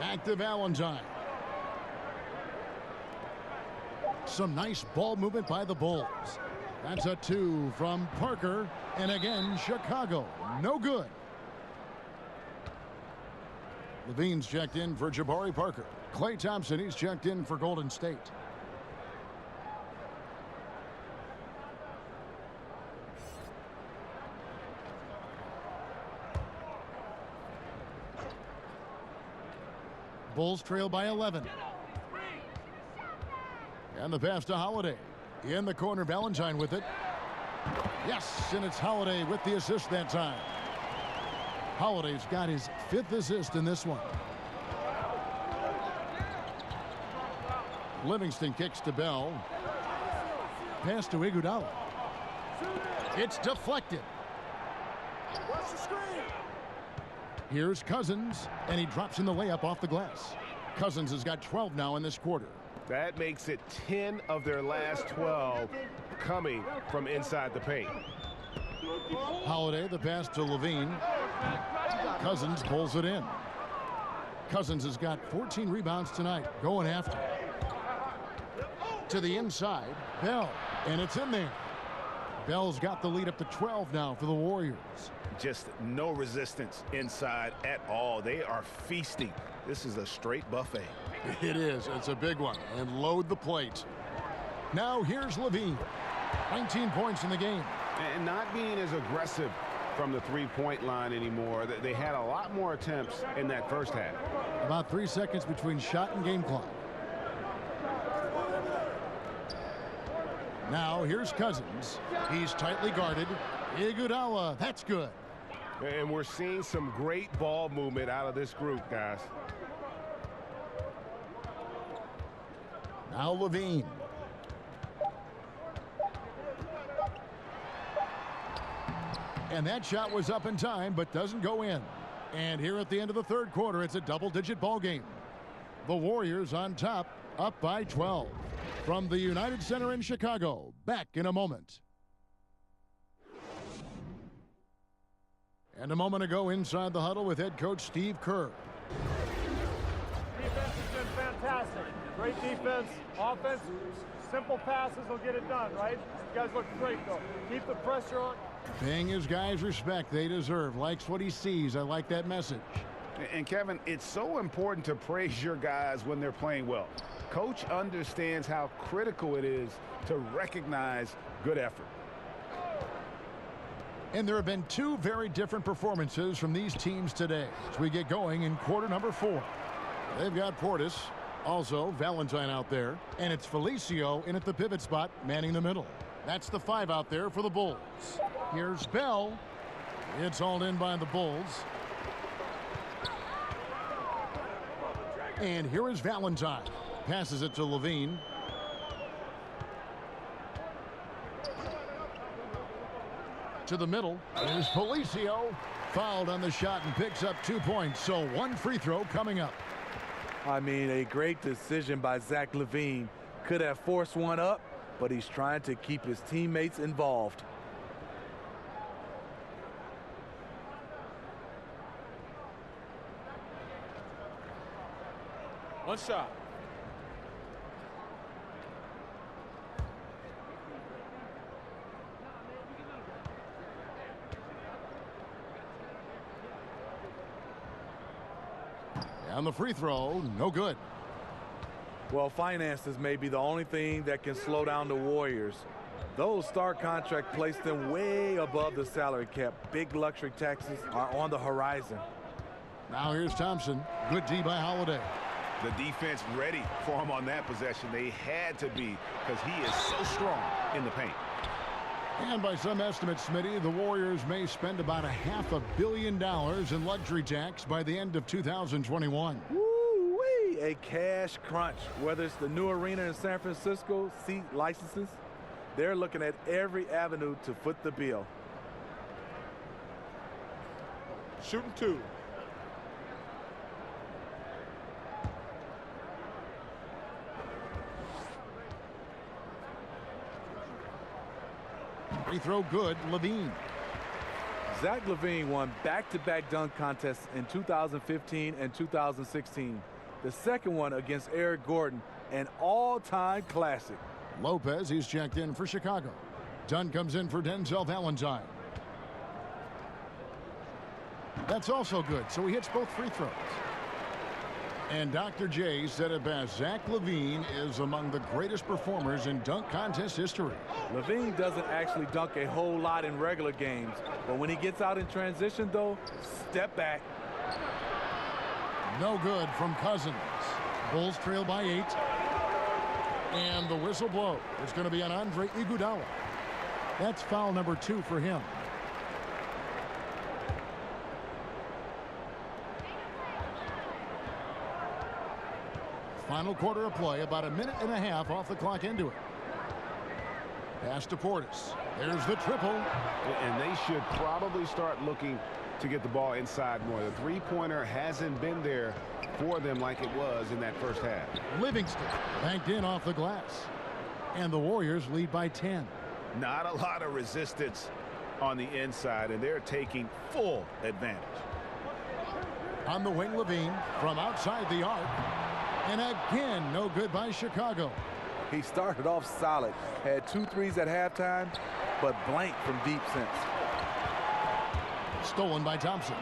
Back to Valentine. Some nice ball movement by the Bulls. That's a 2 from Parker. And again, Chicago. No good. Levine's checked in for Jabari Parker. Klay Thompson, he's checked in for Golden State. Bulls trail by 11. And the pass to Holiday. In the corner, Valentine with it. Yes, and it's Holiday with the assist that time. Holiday's got his 5th assist in this one. Livingston kicks to Bell. Pass to Iguodala. It's deflected. Watch the screen. Here's Cousins, and he drops in the layup off the glass. Cousins has got 12 now in this quarter. That makes it 10 of their last 12 coming from inside the paint. Holiday, the pass to Levine. Cousins pulls it in. Cousins has got 14 rebounds tonight, going after. To the inside, Bell, and it's in there. Bell's got the lead up to 12 now for the Warriors. Just no resistance inside at all. They are feasting. This is a straight buffet. It is. It's a big one. And load the plate. Now here's Levine. 19 points in the game. And not being as aggressive from the three-point line anymore. They had a lot more attempts in that first half. About 3 seconds between shot and game clock. Now here's Cousins. He's tightly guarded. Iguodala, that's good. And we're seeing some great ball movement out of this group, guys. Now Levine. And that shot was up in time, but doesn't go in. And here at the end of the third quarter, it's a double-digit ball game. The Warriors on top, up by 12. From the United Center in Chicago, back in a moment. And a moment ago, inside the huddle with head coach Steve Kerr. Defense has been fantastic. Great defense, offense, simple passes will get it done, right? You guys look great, though. Keep the pressure on. Paying his guys respect they deserve. Likes what he sees. I like that message. And Kevin, it's so important to praise your guys when they're playing well. Coach understands how critical it is to recognize good effort. And there have been 2 very different performances from these teams today as we get going in quarter number 4. They've got Portis, also Valentine out there, and it's Felicio in at the pivot spot, manning the middle. That's the 5 out there for the Bulls. Here's Bell. It's hauled in by the Bulls. And here is Valentine. Passes it to Levine. To the middle. There's Felicio. Fouled on the shot and picks up 2 points. So 1 free throw coming up. I mean, a great decision by Zach LaVine. Could have forced one up, but he's trying to keep his teammates involved. One shot. And the free throw, no good. Well, finances may be the only thing that can slow down the Warriors. Those star contract placed them way above the salary cap. Big luxury taxes are on the horizon. Now here's Thompson. Good D by Holiday. The defense ready for him on that possession. They had to be because he is so strong in the paint. And by some estimates, Smitty, the Warriors may spend about $500 million in luxury tax by the end of 2021. Woo-wee, a cash crunch. Whether it's the new arena in San Francisco, seat licenses, they're looking at every avenue to foot the bill. Shooting 2. Free throw good, Levine. Zach LaVine won back-to-back dunk contests in 2015 and 2016. The second one against Eric Gordon, an all-time classic. Lopez, he's checked in for Chicago. Dunn comes in for Denzel Valentine. That's also good, so he hits both free throws. And Dr. J said it best. Zach LaVine is among the greatest performers in dunk contest history. LaVine doesn't actually dunk a whole lot in regular games, but when he gets out in transition, though, step back. No good from Cousins. Bulls trail by 8. And the whistle blows. It's going to be on Andre Iguodala. That's foul number 2 for him. Final quarter of play, about a minute and a half off the clock into it. Pass to Portis. There's the triple. And they should probably start looking to get the ball inside more. The three-pointer hasn't been there for them like it was in that first half. Livingston banked in off the glass. And the Warriors lead by 10. Not a lot of resistance on the inside, and they're taking full advantage. On the wing, LaVine from outside the arc. And again, no good by Chicago. He started off solid, had 2 threes at halftime, but blank from deep since. Stolen by Thompson.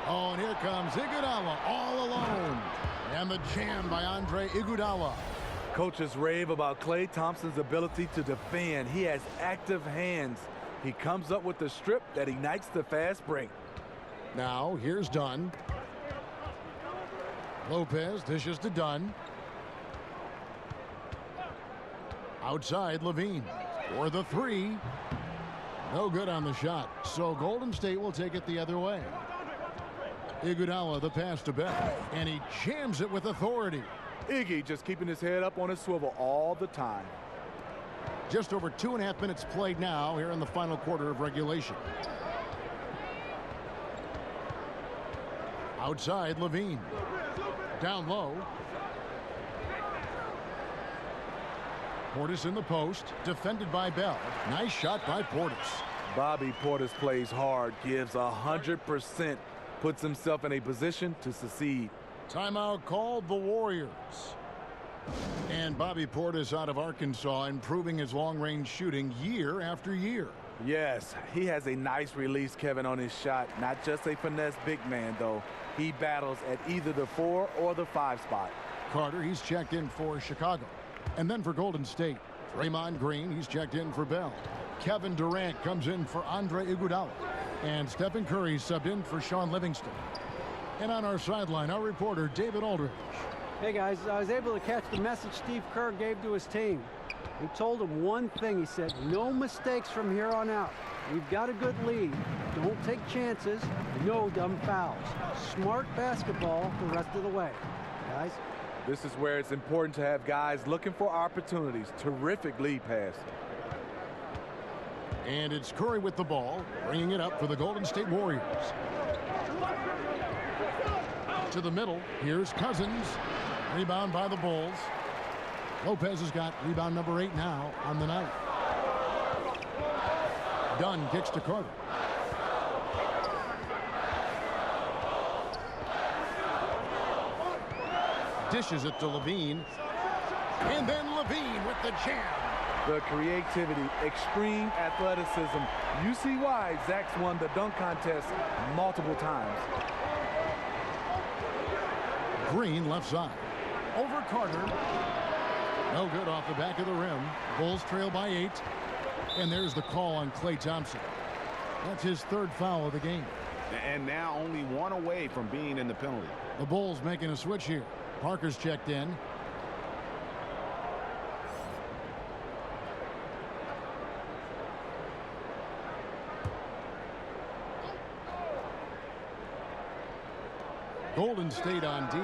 Oh, and here comes Iguodala all alone. And the jam by Andre Iguodala. Coaches rave about Klay Thompson's ability to defend. He has active hands. He comes up with the strip that ignites the fast break. Now, here's Dunn. Lopez dishes to Dunn. Outside, LaVine for the 3. No good on the shot. So Golden State will take it the other way. Iguodala, the pass to Bell. And he jams it with authority. Iggy just keeping his head up on his swivel all the time. Just over 2.5 minutes played now here in the final quarter of regulation. Outside, LaVine. Down low. Portis in the post. Defended by Bell. Nice shot by Portis. Bobby Portis plays hard, gives 100%, puts himself in a position to succeed. Timeout called the Warriors. And Bobby Portis out of Arkansas, improving his long-range shooting year after year. Yes, he has a nice release, Kevin, on his shot. Not just a finesse big man, though. He battles at either the 4 or the 5 spot. Carter, he's checked in for Chicago. And then for Golden State, Draymond Green, he's checked in for Bell. Kevin Durant comes in for Andre Iguodala. And Stephen Curry subbed in for Sean Livingston. And on our sideline, our reporter, David Aldridge. Hey, guys, I was able to catch the message Steve Kerr gave to his team. He told them one thing. He said, no mistakes from here on out. We've got a good lead. Don't take chances. No dumb fouls. Smart basketball the rest of the way. Guys? This is where it's important to have guys looking for opportunities. Terrific lead pass. And it's Curry with the ball, bringing it up for the Golden State Warriors. To the middle, here's Cousins. Rebound by the Bulls. Lopez has got rebound number 8 now on the night. Dunn kicks to Carter. Dishes it to LaVine. And then LaVine with the jam. The creativity, extreme athleticism. You see why Zach's won the dunk contest multiple times. Green left side. Over Carter. No good off the back of the rim. Bulls trail by 8. And there's the call on Klay Thompson. That's his 3rd foul of the game. And now only 1 away from being in the penalty. The Bulls making a switch here. Parker's checked in. Golden State on D.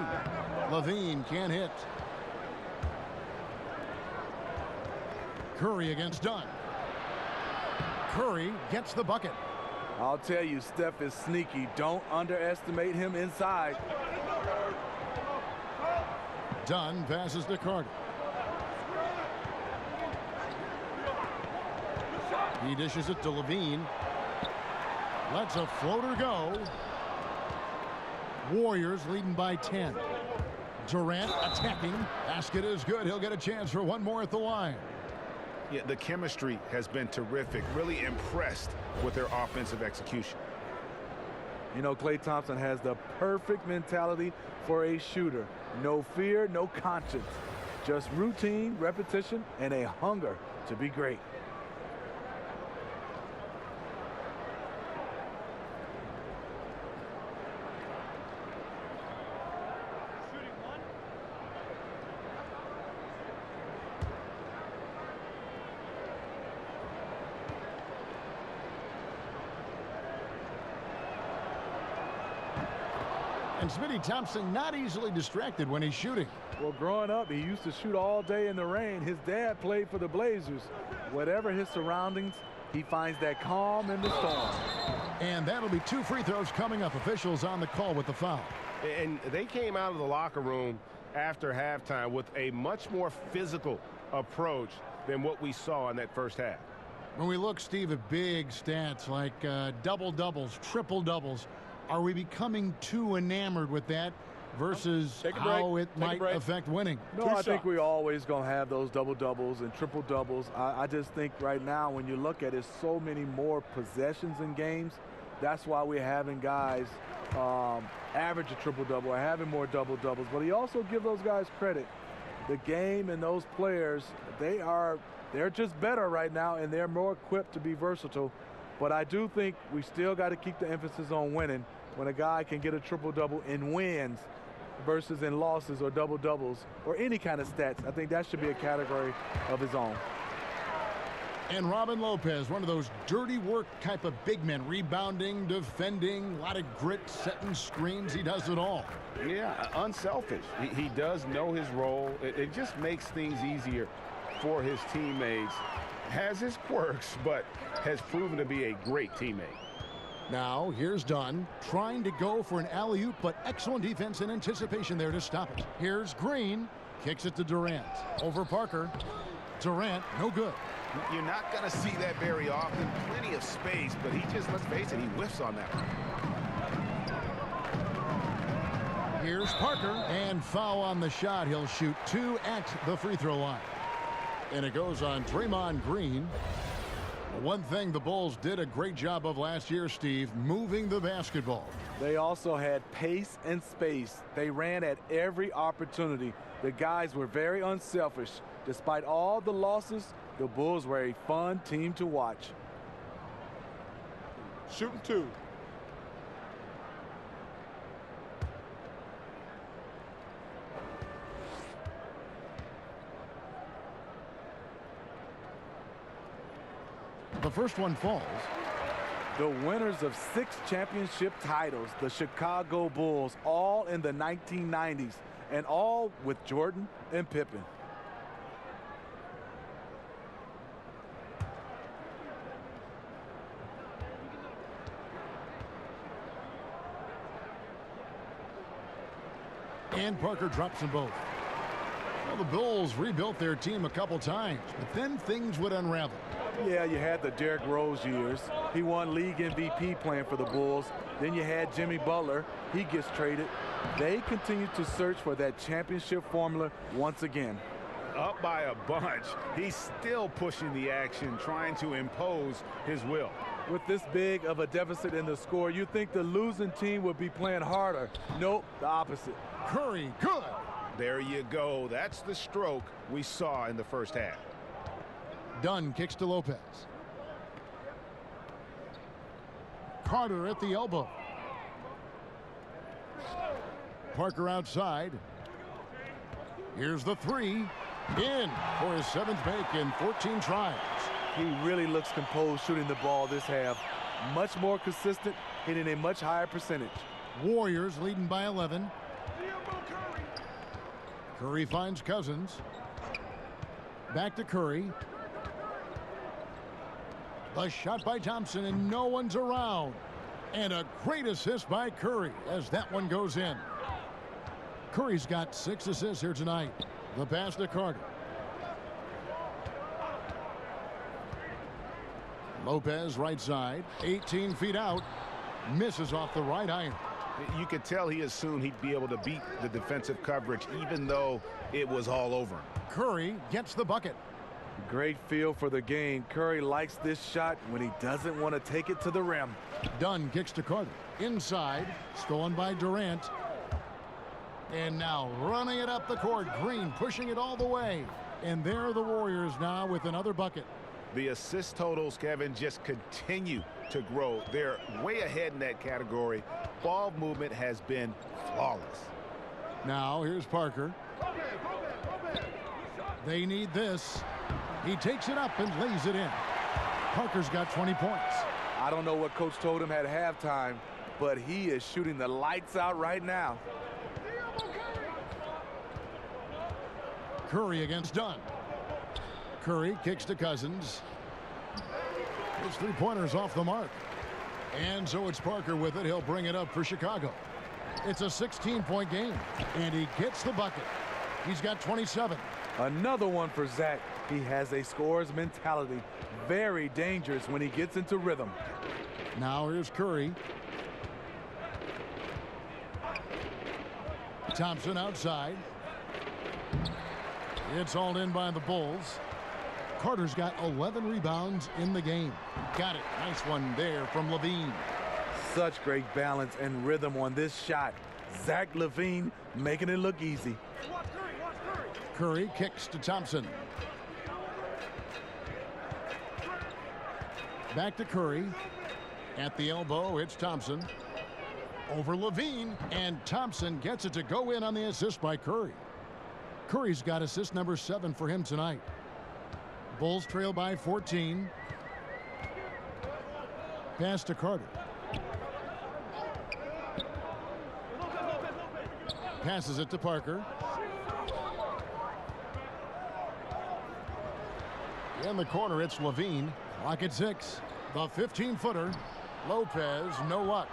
LaVine can't hit. Curry against Dunn. Curry gets the bucket. I'll tell you, Steph is sneaky. Don't underestimate him inside. Dunn passes to Carter. He dishes it to LaVine. Lets a floater go. Warriors leading by 10. Durant attacking. Basket is good. He'll get a chance for one more at the line. Yeah, the chemistry has been terrific. Really impressed with their offensive execution. You know, Klay Thompson has the perfect mentality for a shooter. No fear, no conscience. Just routine, repetition, and a hunger to be great. And Smitty Thompson not easily distracted when he's shooting. Well, growing up, he used to shoot all day in the rain. His dad played for the Blazers. Whatever his surroundings, he finds that calm in the storm. And that'll be 2 free throws coming up. Officials on the call with the foul. And they came out of the locker room after halftime with a much more physical approach than what we saw in that first half. When we look, Steve, at big stats like double-doubles, triple-doubles, are we becoming too enamored with that versus how it might affect winning? No, I think we're always going to have those double-doubles and triple-doubles. I just think right now when you look at it, so many more possessions in games. That's why we're having guys average a triple-double or having more double-doubles. But he also give those guys credit. The game and those players, they're just better right now, and they're more equipped to be versatile. But I do think we still got to keep the emphasis on winning. When a guy can get a triple-double in wins versus in losses or double-doubles or any kind of stats, I think that should be a category of his own. And Robin Lopez, one of those dirty work type of big men, rebounding, defending, a lot of grit, setting screens. He does it all. Yeah, unselfish. He does know his role. It just makes things easier for his teammates. Has his quirks, but has proven to be a great teammate. Now, here's Dunn trying to go for an alley-oop, but excellent defense and anticipation there to stop it. Here's Green, kicks it to Durant. Over Parker. Durant, no good. You're not going to see that very often. Plenty of space, but he just, let's face it, he whiffs on that one. Here's Parker, and foul on the shot. He'll shoot 2 at the free throw line. And it goes on Draymond Green. One thing the Bulls did a great job of last year, Steve, moving the basketball. They also had pace and space. They ran at every opportunity. The guys were very unselfish. Despite all the losses, the Bulls were a fun team to watch. Shooting 2. The first one falls. The winners of 6 championship titles, the Chicago Bulls, all in the 1990s, and all with Jordan and Pippen. And Parker drops them both. Well, the Bulls rebuilt their team a couple times, but then things would unravel. Yeah, you had the Derrick Rose years. He won league MVP playing for the Bulls. Then you had Jimmy Butler. He gets traded. They continue to search for that championship formula once again. Up by a bunch. He's still pushing the action, trying to impose his will. With this big of a deficit in the score, you think the losing team would be playing harder. Nope, the opposite. Curry, good. There you go. That's the stroke we saw in the first half. Dunn kicks to Lopez. Carter at the elbow. Parker outside. Here's the 3. In for his 7th make in 14 tries. He really looks composed shooting the ball this half. Much more consistent, hitting a much higher percentage. Warriors leading by 11. Curry finds Cousins. Back to Curry. The shot by Thompson, and no one's around. And a great assist by Curry as that one goes in. Curry's got 6 assists here tonight. The pass to Carter. Lopez right side, 18 feet out, misses off the right iron. You could tell he assumed he'd be able to beat the defensive coverage even though it was all over him. Curry gets the bucket. Great feel for the game. Curry likes this shot when he doesn't want to take it to the rim. Dunn kicks to Carter. Inside, stolen by Durant. And now running it up the court. Green pushing it all the way. And there are the Warriors now with another bucket. The assist totals, Kevin, just continue to grow. They're way ahead in that category. Ball movement has been flawless. Now here's Parker. They need this. He takes it up and lays it in. Parker's got 20 points. I don't know what coach told him at halftime, but he is shooting the lights out right now. Curry against Dunn. Curry kicks to Cousins. His three-pointer's off the mark. And so it's Parker with it. He'll bring it up for Chicago. It's a 16-point game, and he gets the bucket. He's got 27. Another one for Zach. He has a scorer's mentality. Very dangerous when he gets into rhythm. Now here's Curry. Thompson outside. It's hauled in by the Bulls. Carter's got 11 rebounds in the game. Got it. Nice one there from LaVine. Such great balance and rhythm on this shot. Zach LaVine making it look easy. Curry kicks to Thompson. Back to Curry. At the elbow, it's Thompson. Over LaVine, and Thompson gets it to go in on the assist by Curry. Curry's got assist number 7 for him tonight. Bulls trail by 14. Pass to Carter. Passes it to Parker. In the corner, it's LaVine. Clock at 6. The 15-footer. Lopez, no luck.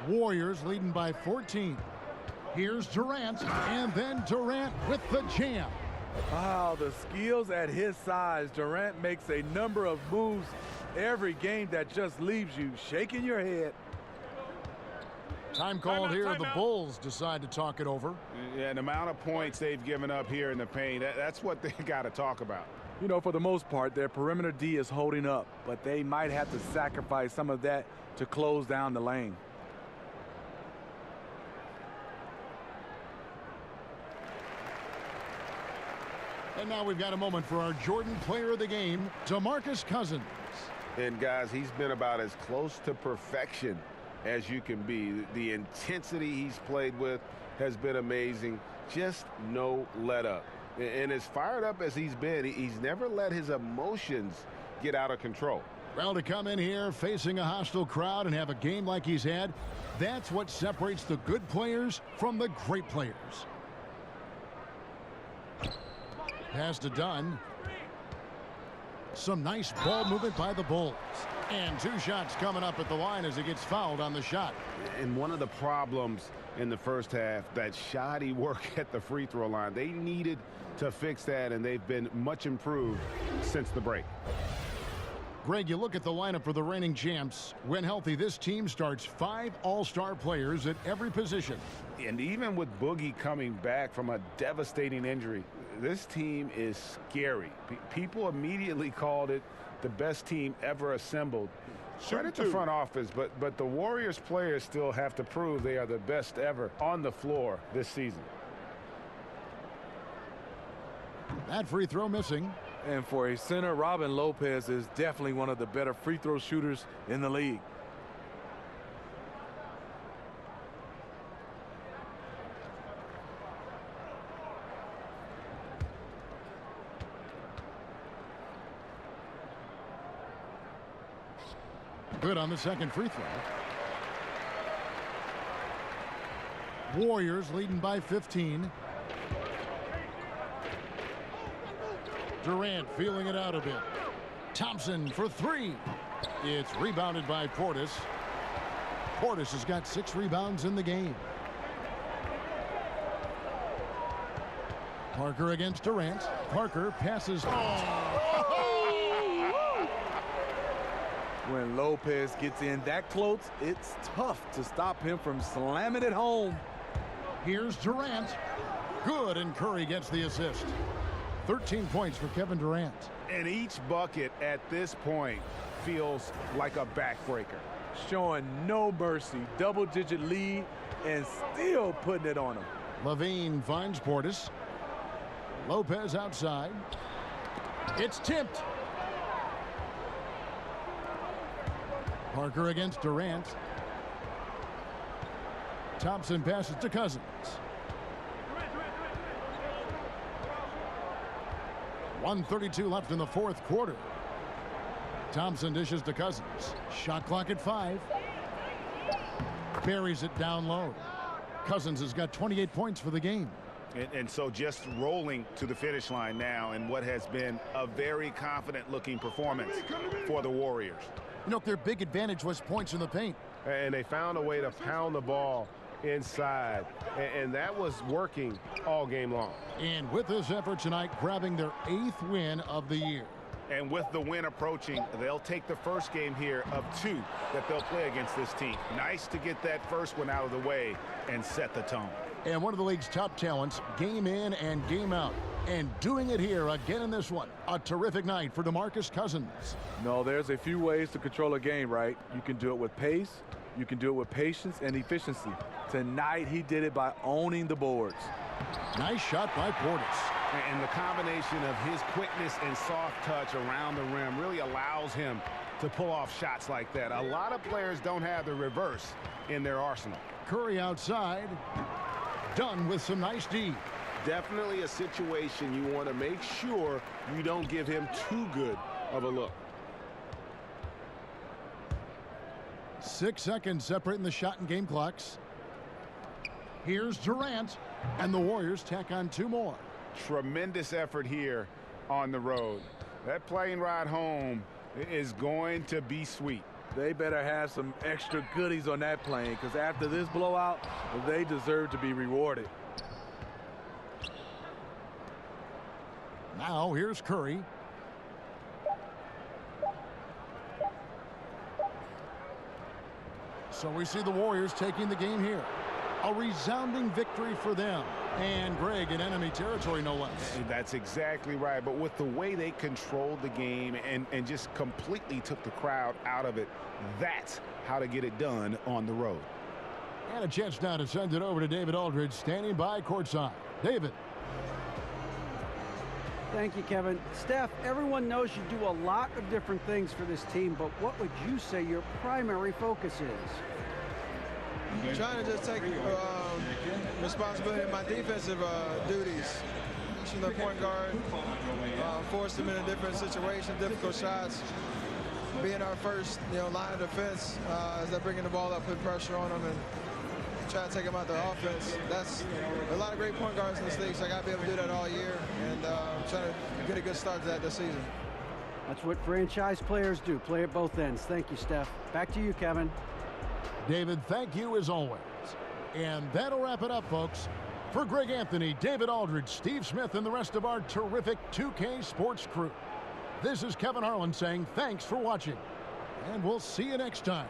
Warriors leading by 14. Here's Durant, and then Durant with the jam. Wow, the skills at his size. Durant makes a number of moves every game that just leaves you shaking your head. Time called here. The Bulls decide to talk it over. Yeah, the amount of points they've given up here in the paint, that's what they got to talk about. You know, for the most part, their perimeter D is holding up, but they might have to sacrifice some of that to close down the lane. And now we've got a moment for our Jordan player of the game, DeMarcus Cousins. And guys, he's been about as close to perfection as you can be. The intensity he's played with has been amazing. Just no let up. And as fired up as he's been, he's never let his emotions get out of control. Well, to come in here facing a hostile crowd and have a game like he's had, that's what separates the good players from the great players. Pass to Dunn. Some nice ball movement by the Bulls. And 2 shots coming up at the line as he gets fouled on the shot. And one of the problems in the first half, that shoddy work at the free throw line. They needed to fix that, and they've been much improved since the break. Greg, you look at the lineup for the reigning champs. When healthy, this team starts 5 all-star players at every position. And even with Boogie coming back from a devastating injury, this team is scary. People immediately called it the best team ever assembled. Credit to front office, but the Warriors players still have to prove they are the best ever on the floor this season. That free throw missing. And for a center, Robin Lopez is definitely one of the better free throw shooters in the league. Good on the second free throw. Warriors leading by 15. Durant feeling it out a bit. Thompson for 3. It's rebounded by Portis. Portis has got 6 rebounds in the game. Parker against Durant. Parker passes. When Lopez gets in that close, it's tough to stop him from slamming it home. Here's Durant. Good, and Curry gets the assist. 13 points for Kevin Durant. And each bucket at this point feels like a backbreaker. Showing no mercy, double-digit lead, and still putting it on them. Levine finds Portis. Lopez outside. It's tipped. Parker against Durant. Thompson passes to Cousins. .132 left in the fourth quarter. Thompson dishes to Cousins. Shot clock at 5. Buries it down low. Cousins has got 28 points for the game. And so just rolling to the finish line now in what has been a very confident-looking performance for the Warriors. You know, their big advantage was points in the paint. And they found a way to pound the ball inside. And that was working all game long. And with this effort tonight, grabbing their 8th win of the year. And with the win approaching, they'll take the first game here of 2 that they'll play against this team. Nice to get that first one out of the way and set the tone. And one of the league's top talents, game in and game out. And doing it here again in this one. A terrific night for DeMarcus Cousins. No, there's a few ways to control a game, right? You can do it with pace, you can do it with patience and efficiency. Tonight, he did it by owning the boards. Nice shot by Portis. And the combination of his quickness and soft touch around the rim really allows him to pull off shots like that. A lot of players don't have the reverse in their arsenal. Curry outside. Done with some nice D. Definitely a situation you want to make sure you don't give him too good of a look. 6 seconds separating the shot and game clocks. Here's Durant, and the Warriors tack on 2 more. Tremendous effort here on the road. That plane ride home is going to be sweet. They better have some extra goodies on that plane, because after this blowout, they deserve to be rewarded. Now here's Curry. So we see the Warriors taking the game here. A resounding victory for them. And Greg in enemy territory, no less. That's exactly right. But with the way they controlled the game and just completely took the crowd out of it, that's how to get it done on the road. And a chance now to send it over to David Aldridge, standing by courtside. David. Thank you, Kevin. Steph, everyone knows you do a lot of different things for this team, but what would you say your primary focus is? Trying to just take responsibility of my defensive duties. You know, point guard, force them in a different situation, difficult shots. Being our first, line of defense as they're bringing the ball up, put pressure on them, and try to take them out their offense. That's a lot of great point guards in this league, so I got to be able to do that all year, and trying to get a good start to that this season. That's what franchise players do, play at both ends. Thank you, Steph. Back to you, Kevin. David, thank you as always. And that'll wrap it up, folks. For Greg Anthony, David Aldridge, Steve Smith, and the rest of our terrific 2K Sports crew, this is Kevin Harlan saying thanks for watching. And we'll see you next time.